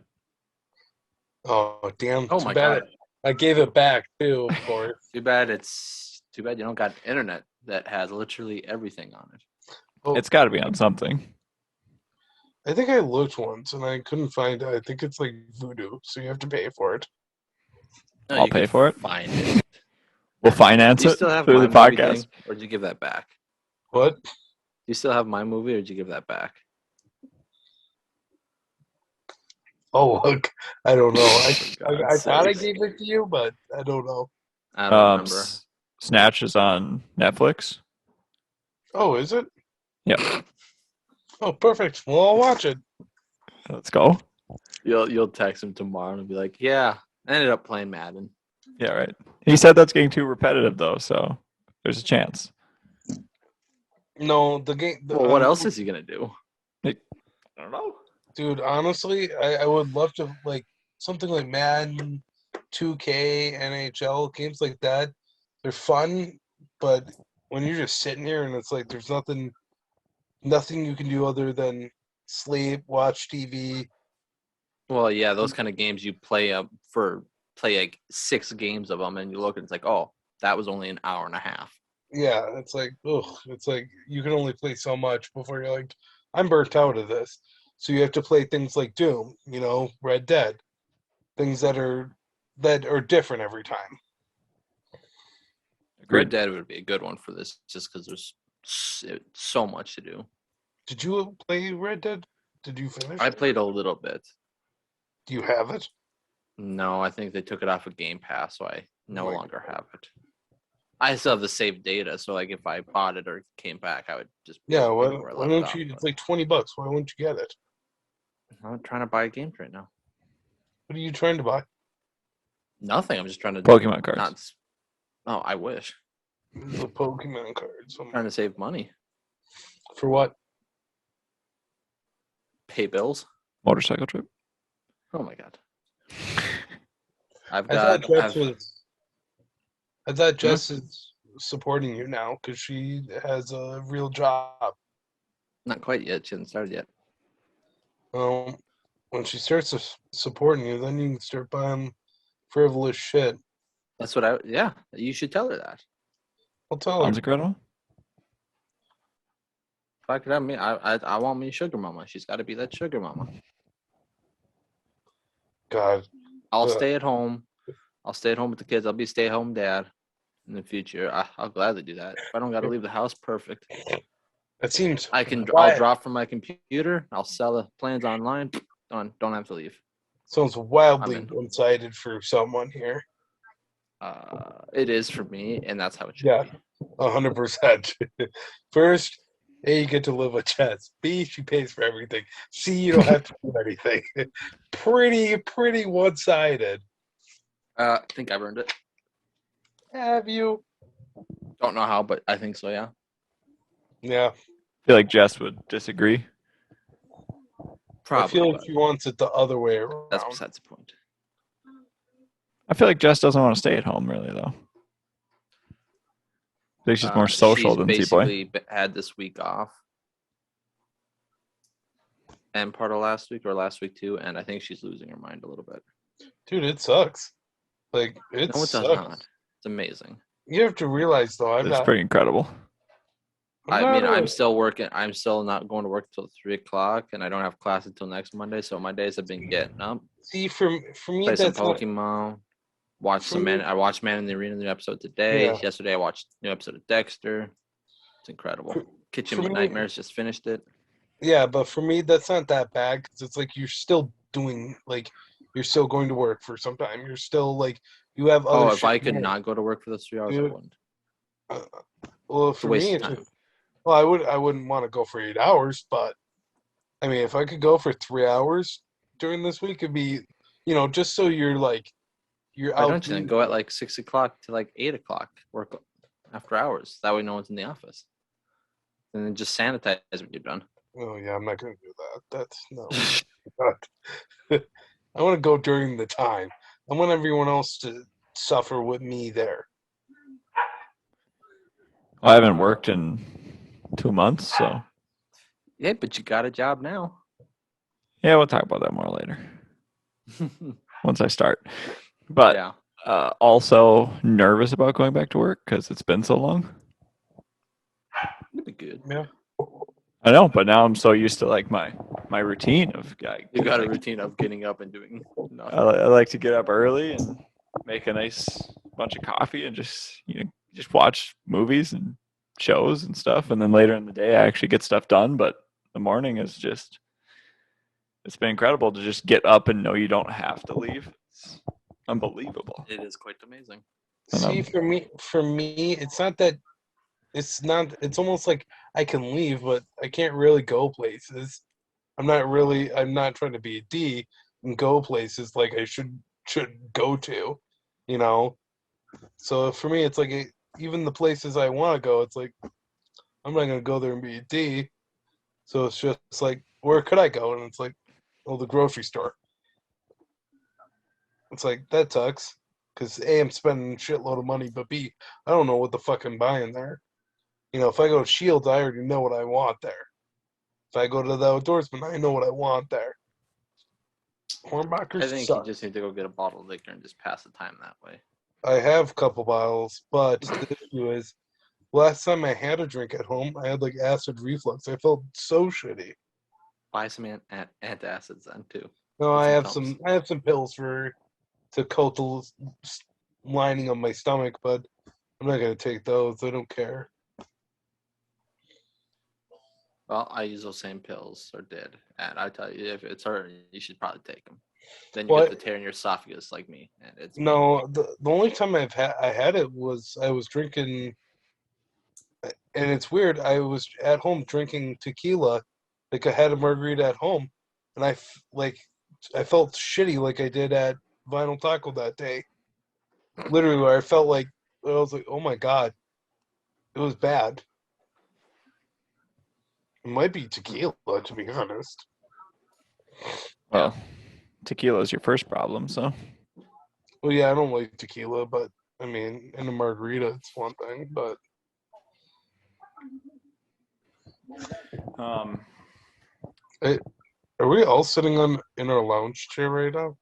Oh, damn. Oh Too my bad. god. I gave it back, too, of course. Too bad you don't got internet that has literally everything on it. Oh, It's got to be on something. I think I looked once and I couldn't find it. I think it's like Voodoo, so you have to pay for it. No, I'll you pay can for it. Find it. We'll finance Do you it still have through my the movie podcast. thing, or did you give that back? What? Do you still have my movie, or did you give that back? Oh, look. I don't know. For I God's thought I sakes. gave it to you, but I don't know. I don't remember. Snatch is on Netflix. Oh, is it? Yep. Oh, perfect. Well, I'll watch it. Let's go. You'll text him tomorrow and be like, "Yeah, I ended up playing Madden." Yeah, right. He said that's getting too repetitive, though, so there's a chance. No, the game. Well, what else is he gonna do? I don't know. Dude, honestly, I would love to like something like Madden, 2K, NHL, games like that. They're fun, but when you're just sitting here and it's like there's nothing you can do other than sleep, watch TV. Well, yeah, those kind of games you play play like 6 games of them, and you look and it's like, oh, that was only an hour and a half. Yeah, it's like, ugh, it's like you can only play so much before you're like, I'm burnt out of this. So you have to play things like Doom, Red Dead, things that are different every time. Agreed. Red Dead would be a good one for this, just because there's so much to do. Did you play Red Dead? Did you finish? I it? played a little bit. Do you have it? No, I think they took it off of Game Pass, so I no my longer have it. I still have the saved data, so like if I bought it or came back, I would just Yeah. Why where I don't left off, you? but It's like $20. Why won't you get it? I'm trying to buy games right now. What are you trying to buy? Nothing. I'm just trying to Pokemon cards. not. Oh, I wish. The Pokemon cards. Trying to save money. For what? Pay bills. Motorcycle trip. Oh my god. I've I thought got. Jess I've, was. I thought Jess is supporting you now because she has a real job. not quite yet. She hasn't started yet. When she starts supporting you, then you can start buying frivolous shit. That's what I. Yeah, you should tell her that. I'll tell her. Sounds incredible. If I could have me, I want me a sugar mama. She's got to be that sugar mama. God. I'll stay at home. I'll stay at home with the kids. I'll be a stay-at-home dad in the future. I'll gladly do that. If I don't got to leave the house, perfect. That seems. I'll drop from my computer. I'll sell the plans online. Done. Don't have to leave. Sounds wildly one-sided for someone here. It is for me, and that's how it should be. 100%. First, A, you get to live with Jess. B, she pays for everything. C, you don't have to do anything. Pretty one-sided. I think I've earned it. Have you? Don't know how, but I think so, yeah. Yeah. I feel like Jess would disagree. Probably. I feel like she wants it the other way around. That's besides the point. I feel like Jess doesn't want to stay at home, really, though. I think she's more social than T-Boy. She's basically had this week off. And part of last week, or last week too, and I think she's losing her mind a little bit. Dude, it sucks. Like, it No, it sucks. does not. It's amazing. You have to realize, though, It's pretty incredible. I'm still working. I'm still not going to work till 3:00, and I don't have class until next Monday. So my days have been getting up. See, for me, Play some that's not, Pokemon. Watch some man. I watched Man in the Arena new episode today. Yeah. Yesterday I watched new episode of Dexter. It's incredible. Kitchen for Meet me- Nightmares just finished it. Yeah, but for me, that's not that bad because it's like you're still doing, like, you're still going to work for some time. You're still, like, you have other Oh, if shit I could going. not go to work for those 3 hours, I Dude. wouldn't. Well, It's a for waste me, of time. well, I wouldn't want to go for 8 hours, but I mean, if I could go for 3 hours during this week, it'd be, just so you're like, you're Why out. don't you then go at like 6:00 to like 8:00? Work after hours. That way, no one's in the office. And then just sanitize when you're done. Oh yeah, I'm not gonna do that. That's no. not. I want to go during the time. I want everyone else to suffer with me there. Well, I haven't worked in 2 months, so Yeah, but you got a job now. yeah, we'll talk about that more later once I start. But Yeah. also nervous about going back to work because it's been so long. It'd be good. Yeah. I know, but now I'm so used to like my routine of You got a routine of getting up and doing nothing. I like to get up early and make a nice bunch of coffee and just just watch movies and shows and stuff, and then later in the day I actually get stuff done. But the morning is just it's been incredible to just get up and know you don't have to leave. It's unbelievable. It is quite amazing. See, for me, it's not that. It's almost like I can leave, but I can't really go places. I'm not trying to be a D and go places like I should go to, So for me, it's like even the places I want to go, it's like I'm not gonna go there and be a D. So it's just like, where could I go? And it's like, oh, the grocery store. It's like, that sucks. Because A, I'm spending a shitload of money, but B, I don't know what the fuck I'm buying there. If I go to Shields, I already know what I want there. If I go to the Outdoorsman, I know what I want there. Hornbachers I think suck. you just need to go get a bottle of liquor and just pass the time that way. I have a couple bottles, but the issue is, last time I had a drink at home, I had like acid reflux. I felt so shitty. Buy some antacids then too. No, With I have Tums. some pills to coat the lining of my stomach, but I'm not gonna take those. I don't care. Well, I use those same pills, or did, and I tell you, if it's hurting, you should probably take them. Then you What? get the tear in your esophagus like me, and it's No, the only time I had it was I was drinking, and it's weird. I was at home drinking tequila, like I had a margarita at home, and I felt shitty like I did at Vinyl Taco that day. Literally, where I felt like was like, oh my god, it was bad. It might be tequila, to be honest. Well, tequila is your first problem, so. Well, yeah, I don't like tequila, but I mean, in a margarita, it's one thing. But Um, are we all sitting in our lounge chair right now?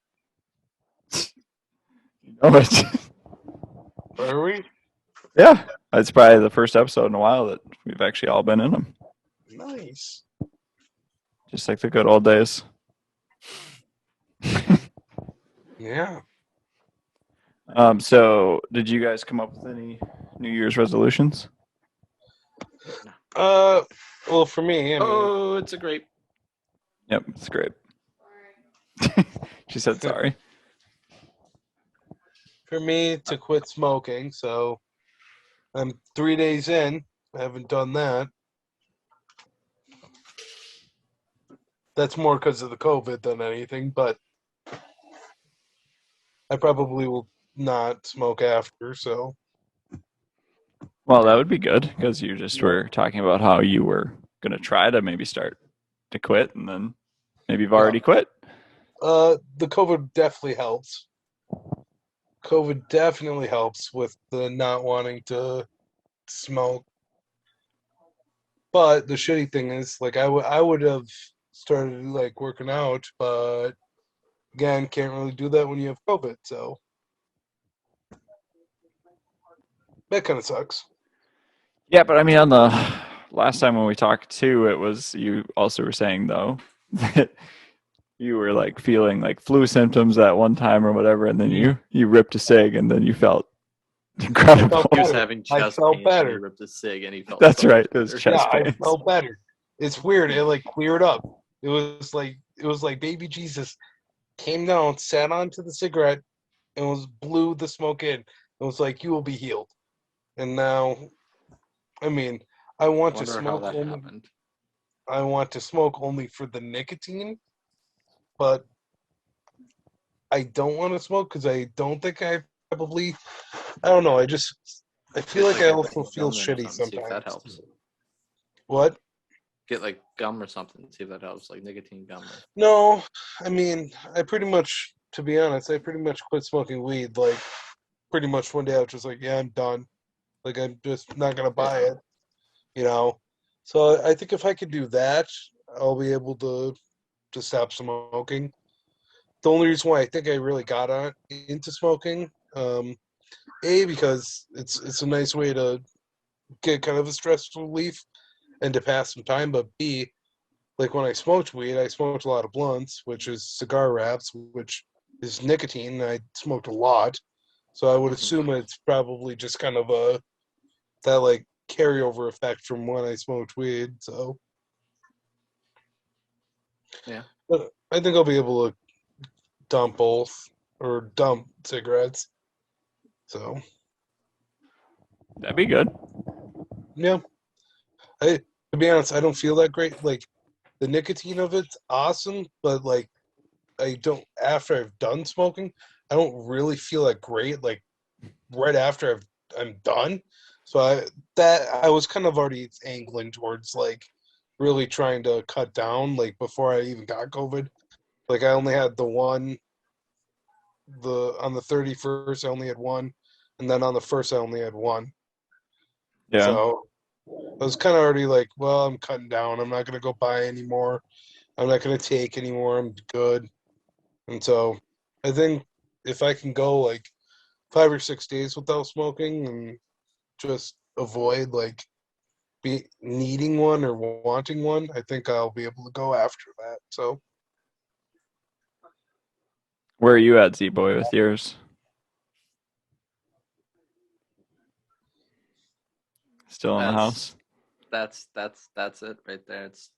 Are we? yeah, it's probably the first episode in a while that we've actually all been in them, Nice. just like the good old days. Yeah. So did you guys come up with any New Year's resolutions? Well, for me, I mean, Oh, it's a grape. Yep, it's great. She said sorry. for me to quit smoking. So I'm 3 days in. I haven't done that. That's more because of the COVID than anything, but I probably will not smoke after. So Well, that would be good because you just were talking about how you were going to try to maybe start to quit, and then maybe you've already quit. the COVID definitely helps. COVID definitely helps with the not wanting to smoke. But the shitty thing is, like, I would have started like working out, but again, can't really do that when you have COVID. So that kind of sucks. Yeah, but I mean, on the last time when we talked too, it was you also were saying though that you were like feeling like flu symptoms at one time or whatever, and then you ripped a cig, and then you felt incredible. felt He was better. having I chest felt pain better. and he ripped a cig and he felt That's so right. much It was better. chest Yeah, I pains. felt better. It's weird. It like cleared up. It was like baby Jesus came down, sat onto the cigarette, and was blew the smoke in. It was like you will be healed. And now, I mean, I want to Wonder how smoke that only. happened. I want to smoke only for the nicotine, but I don't want to smoke because I don't think I probably. I don't know. I feel like I a also feel gum then or shitty something, see if that sometimes. helps. What? Get like gum or something, see if that helps, like nicotine gum. No, I mean, to be honest, I pretty much quit smoking weed. Like, pretty much one day I was just like, yeah, I'm done. Like, I'm just not gonna buy it, you know. So I think if I could do that, I'll be able to stop smoking. The only reason why I think I really got into smoking, because it's a nice way to get kind of a stress relief and to pass some time, but B, like when I smoked weed, I smoked a lot of blunts, which is cigar wraps, which is nicotine. And I smoked a lot, so I would assume it's probably just kind of that like carryover effect from when I smoked weed. So Yeah. but I think I'll be able to dump both or dump cigarettes. So That'd be good. yeah, to be honest, I don't feel that great. Like the nicotine of it's awesome, but like I don't after I've done smoking, I don't really feel that great. Like right after I'm done, so I was kind of already angling towards like really trying to cut down. Like before I even got COVID, like I only had the on the 31st I only had one, and then on the first I only had one. Yeah. So I was kind of already like, well, I'm cutting down. I'm not gonna go buy anymore. I'm not gonna take anymore. I'm good. And so I think if I can go like 5 or 6 days without smoking and just avoid like be needing one or wanting one, I think I'll be able to go after that. So Where are you at, Z Boy, with yours? Still in the house? That's it right there. It's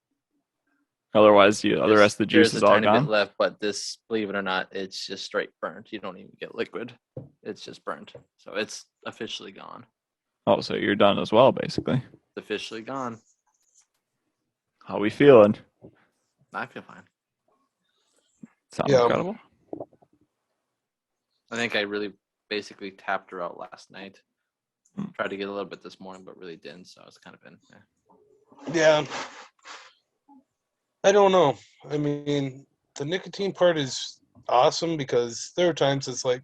Otherwise, the rest of the juice there's is a all tiny gone. bit left, but this, believe it or not, it's just straight burnt. You don't even get liquid. It's just burnt. So it's officially gone. Oh, so you're done as well, basically. It's officially gone. How we feeling? I feel fine. Sound Yeah. incredible. I think I really basically tapped her out last night. Tried to get a little bit this morning, but really didn't. So it's kind of been. Yeah. I don't know. I mean, the nicotine part is awesome because there are times it's like,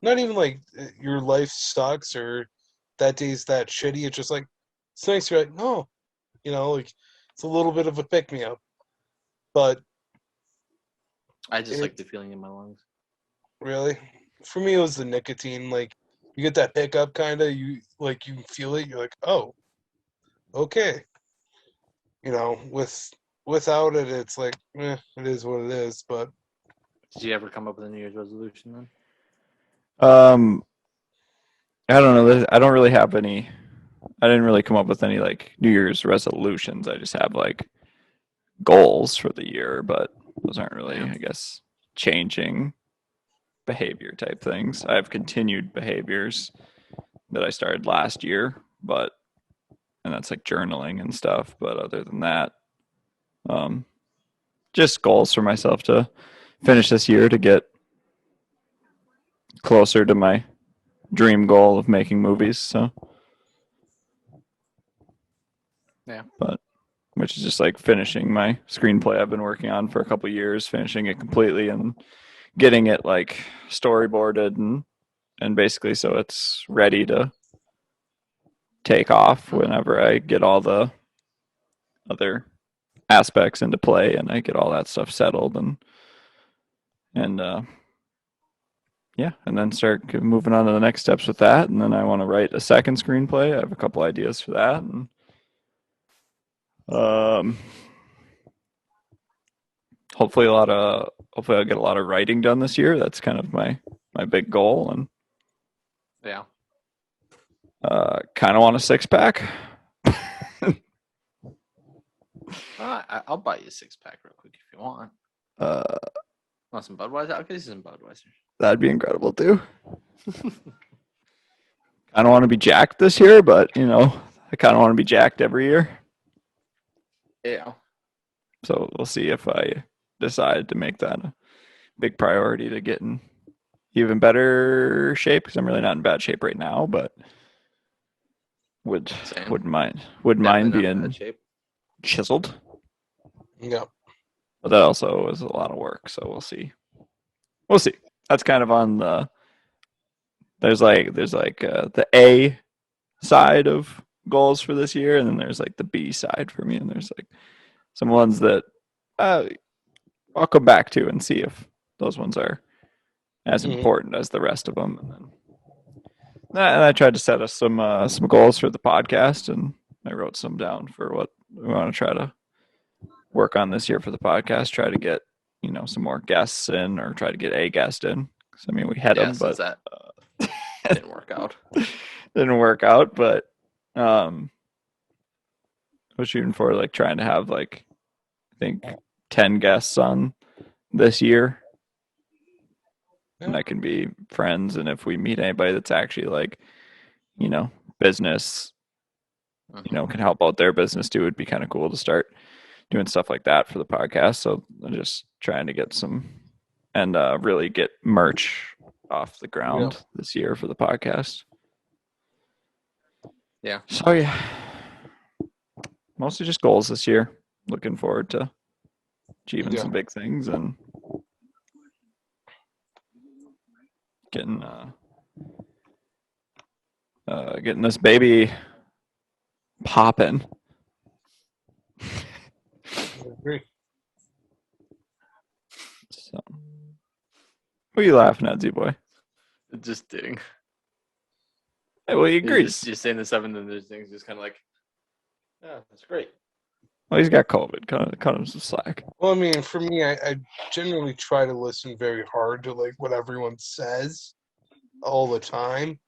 not even like your life sucks or that day's that shitty. It's just like, it's nice. You're like, no, like it's a little bit of a pick me up. But I just like the feeling in my lungs. really, for me, it was the nicotine. Like, you get that pickup kind of, you feel it. You're like, oh, okay. Without it, it's like, it is what it is. But Did you ever come up with a New Year's resolution then? I don't know. I don't really have any. I didn't really come up with any like New Year's resolutions. I just have like goals for the year, but those aren't really, I guess, changing behavior type things. I have continued behaviors that I started last year, and that's like journaling and stuff. But other than that, just goals for myself to finish this year to get closer to my dream goal of making movies. So, yeah, but which is just like finishing my screenplay I've been working on for a couple years, finishing it completely and getting it like storyboarded and basically so it's ready to take off whenever I get all the other aspects into play and I get all that stuff settled and yeah, and then start moving on to the next steps with that. And then I want to write a second screenplay. I have a couple ideas for that. And hopefully I'll get a lot of writing done this year. That's kind of my big goal. And yeah, kind of want a 6-pack. I'll buy you a 6-pack real quick if you want. Want some Budweiser? I'll get you some Budweiser. That'd be incredible too. I don't want to be jacked this year, but I kind of want to be jacked every year. Yeah. So we'll see if I decide to make that a big priority to get in even better shape because I'm really not in bad shape right now, but wouldn't mind being chiseled. Yeah. But that also is a lot of work, so we'll see. We'll see. That's kind of on the there's like the A side of goals for this year, and then there's like the B side for me, and there's like some ones that I'll come back to and see if those ones are as important as the rest of them. And I tried to set us some goals for the podcast, and I wrote some down for what we want to try to work on this year for the podcast. Try to get some more guests in, or try to get a guest in. Because I mean, we had them, but that didn't work out. Didn't work out, but I was shooting for like trying to have like I think 10 guests on this year. And that can be friends, and if we meet anybody that's actually like, business, can help out their business too, it'd be kind of cool to start doing stuff like that for the podcast. So I'm just trying to get some and really get merch off the ground this year for the podcast. Yeah. So yeah, mostly just goals this year. Looking forward to achieving some big things and getting this baby popping. So, what are you laughing at, Z-Boy? Just kidding. Hey, well, he agrees. Just saying the 7 and there's things just kind of like, yeah, that's great. Well, he's got COVID. Cut him some slack. Well, I mean, for me, I generally try to listen very hard to like what everyone says all the time.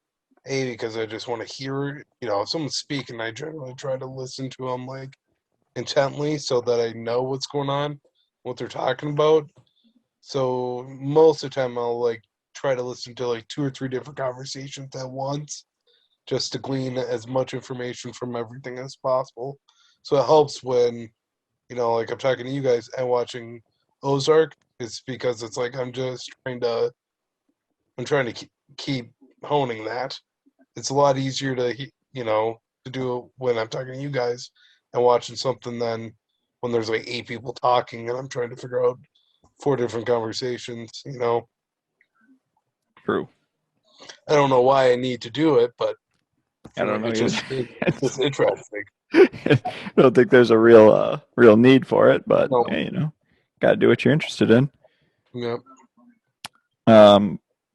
Because I just want to hear, if someone's speaking, I generally try to listen to them like intently so that I know what's going on, what they're talking about. So most of the time, I'll like try to listen to like 2 or 3 different conversations at once, just to glean as much information from everything as possible. So it helps when, like I'm talking to you guys and watching Ozark. It's because it's like I'm trying to keep honing that. it's a lot easier to to do it when I'm talking to you guys and watching something than when there's like 8 people talking and I'm trying to figure out 4 different conversations. True. I don't know why I need to do it, but I don't know it's either. it's interesting. I don't think there's a real need for it, but No. hey, gotta do what you're interested in. Yeah.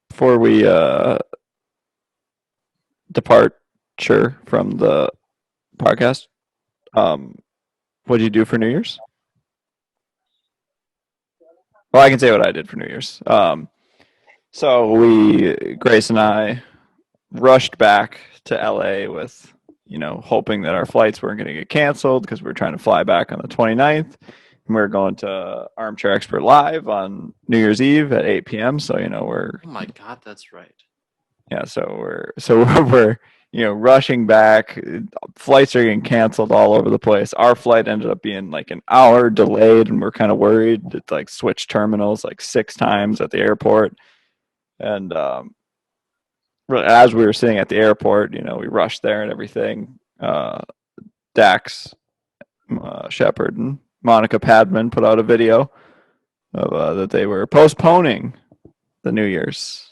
Before we departure from the podcast, what did you do for New Year's? Well, I can say what I did for New Year's. So Grace and I, rushed back to LA with, hoping that our flights weren't going to get canceled because we were trying to fly back on the 29th. And we were going to Armchair Expert Live on New Year's Eve at 8 p.m. So, we're. Oh my God, that's right. Yeah, so we're rushing back. Flights are getting canceled all over the place. Our flight ended up being like an hour delayed, and we're kind of worried. It like switched terminals like 6 times at the airport. And as we were sitting at the airport, we rushed there and everything. Dax Shepard and Monica Padman put out a video of that they were postponing the New Year's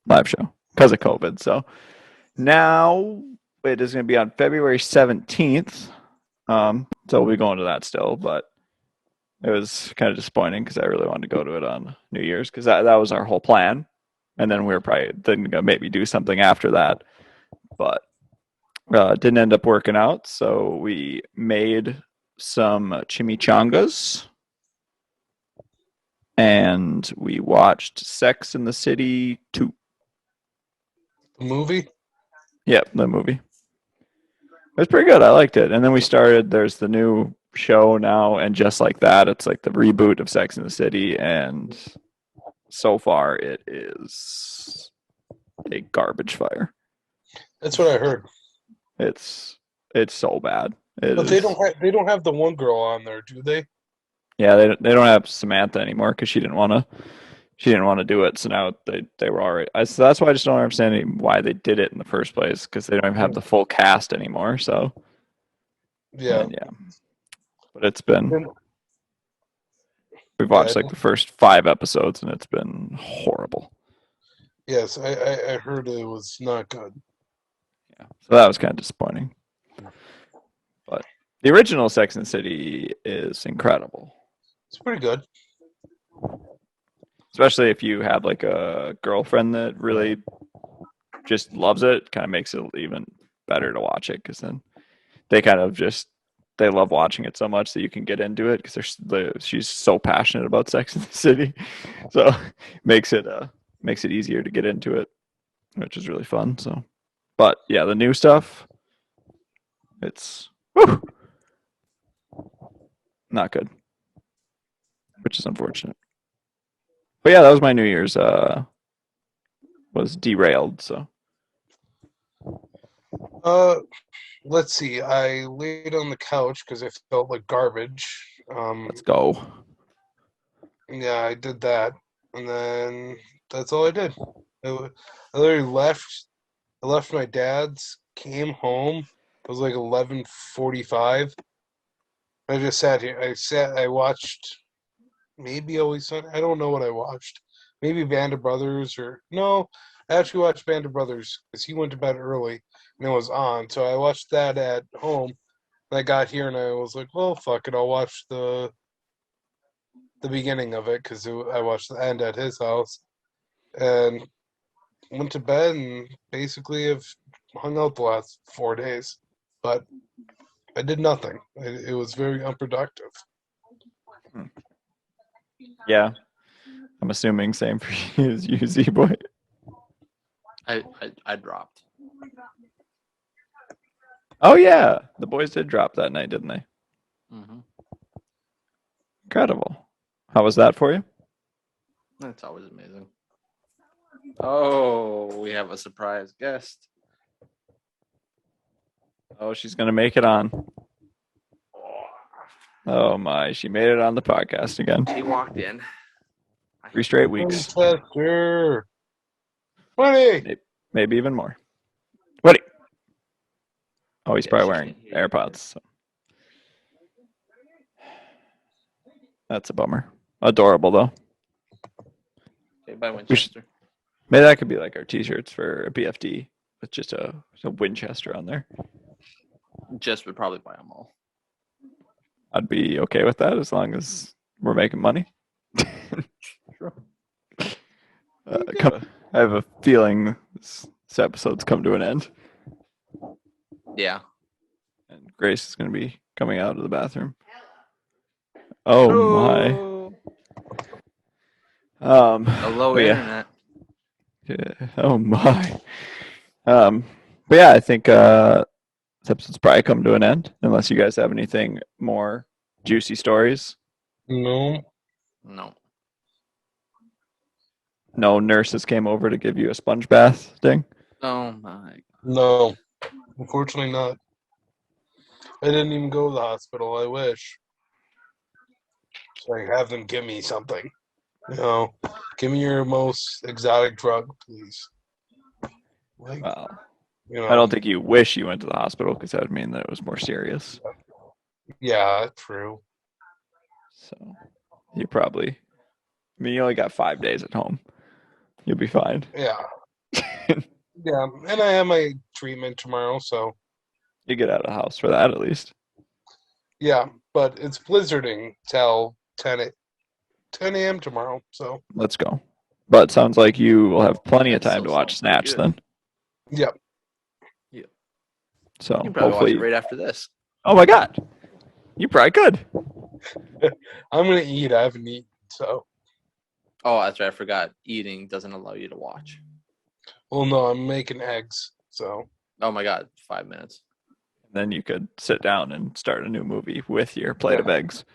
live show because of COVID. So now it is going to be on February 17th. So we'll be going to that still, but it was kind of disappointing because I really wanted to go to it on New Year's because that was our whole plan. And then we were probably going to maybe do something after that, but didn't end up working out. So we made some chimichangas and we watched Sex in the City 2. The movie? Yep, the movie. It was pretty good. I liked it. And then there's the new show now, and just like that, it's like the reboot of Sex in the City, and so far it is a garbage fire. That's what I heard. It's so bad. But they don't have the one girl on there, do they? Yeah, they don't have Samantha anymore because she didn't want to do it. So now they were already. So that's why I just don't understand why they did it in the first place because they don't even have the full cast anymore. So yeah. But it's been. We've watched like the first 5 episodes and it's been horrible. Yes, I heard it was not good. Yeah, so that was kind of disappointing. But the original Sex and the City is incredible. It's pretty good. Especially if you have like a girlfriend that really just loves it, kind of makes it even better to watch it because then they kind of they love watching it so much that you can get into it because she's so passionate about Sex in the City, so makes it easier to get into it, which is really fun. So, but yeah, the new stuff, it's not good, which is unfortunate. But yeah, that was my New Year's. Was derailed. So. Let's see. I laid on the couch because I felt like garbage. Let's go. Yeah, I did that, and then that's all I did. I literally left. I left my dad's. Came home. It was like 11:45. I just sat here. I watched. Maybe Always Sunny. I don't know what I watched. Maybe Band of Brothers or no. I actually watched Band of Brothers because he went to bed early and it was on. So I watched that at home. And I got here and I was like, well, fuck it. I'll watch the beginning of it because I watched the end at his house and went to bed and basically have hung out the last 4 days. But I did nothing. It was very unproductive. Yeah, I'm assuming same for you as you, Z-Boy. I dropped. Oh yeah, the boys did drop that night, didn't they? Mm-hmm. Incredible. How was that for you? That's always amazing. Oh, we have a surprise guest. Oh, she's gonna make it on. Oh my, she made it on the podcast again. She walked in. 3 straight weeks. Ancestor. 20. Maybe even more. What? Oh, he's Yeah, probably she wearing can't hear you. AirPods. So. That's a bummer. Adorable though. Okay, by Winchester. Maybe that could be like our T-shirts for a BFD with just a Winchester on there. Just would probably buy them all. I'd be okay with that as long as we're making money. Sure. I have a feeling this episode's come to an end, Yeah. and Grace is going to be coming out of the bathroom. Oh my! Hello, but yeah. internet. Yeah. Oh my! But yeah, I think this episode's probably come to an end, unless you guys have anything more juicy stories. No. No. No nurses came over to give you a sponge bath thing. Oh my. No. Unfortunately not. I didn't even go to the hospital. I wish. So I have them give me something. Give me your most exotic drug, please. Like, Well, you know. I don't think you wish you went to the hospital because that would mean that it was more serious. Yeah, true. So you probably, I mean, you only got 5 days at home. You'll be fine. Yeah. Yeah, and I have my treatment tomorrow, so You get out of the house for that at least. yeah. But it's blizzarding till 10 a.m. tomorrow, so Let's go. But sounds like you will have plenty of That time to still watch sounds pretty Snatch good. then. yep. So You can probably watch hopefully. it right after this. Oh my God, you probably could. I'm gonna eat. I haven't eaten, so Oh, that's right. I forgot. Eating doesn't allow you to watch. well, no, I'm making eggs, so Oh my God. 5 minutes. Then you could sit down and start a new movie with your plate of eggs.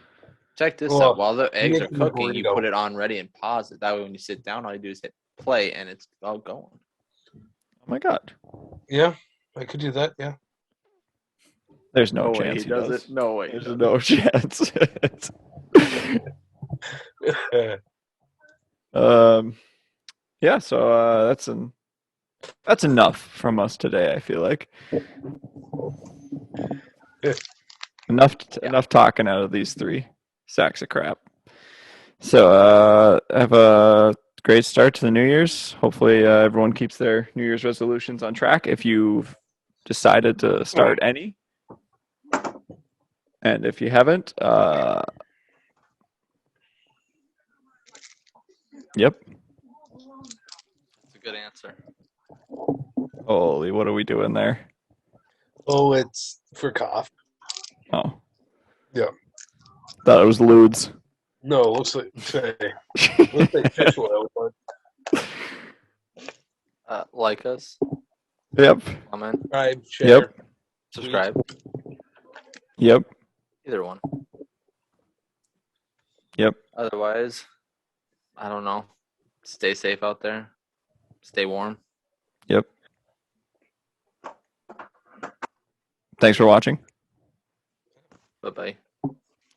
Check this Well, out. While the eggs are making a cooking, you burrito. put it on ready and pause it. That way, when you sit down, all you do is hit play and it's all going. Oh my God, Yeah, I could do that. Yeah. there's no way chance he does it. No way. There's no chance. Yeah. So that's enough from us today. I feel like enough talking out of these 3 sacks of crap. So have a great start to the New Year's. Hopefully everyone keeps their New Year's resolutions on track. If you've decided to start any, and if you haven't, yep. That's a good answer. Holy, what are we doing there? Oh, it's for cough. Oh. Yeah. Thought it was lewds. No, looks like fish oil, but Like us, Yep. comment, subscribe, share. Yep. subscribe. Yep. Either one. Yep. Otherwise, I don't know. Stay safe out there. Stay warm. Yep. Thanks for watching. Bye bye.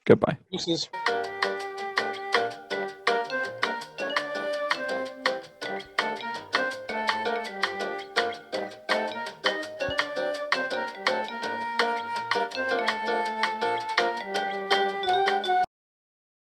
Goodbye. Deuces.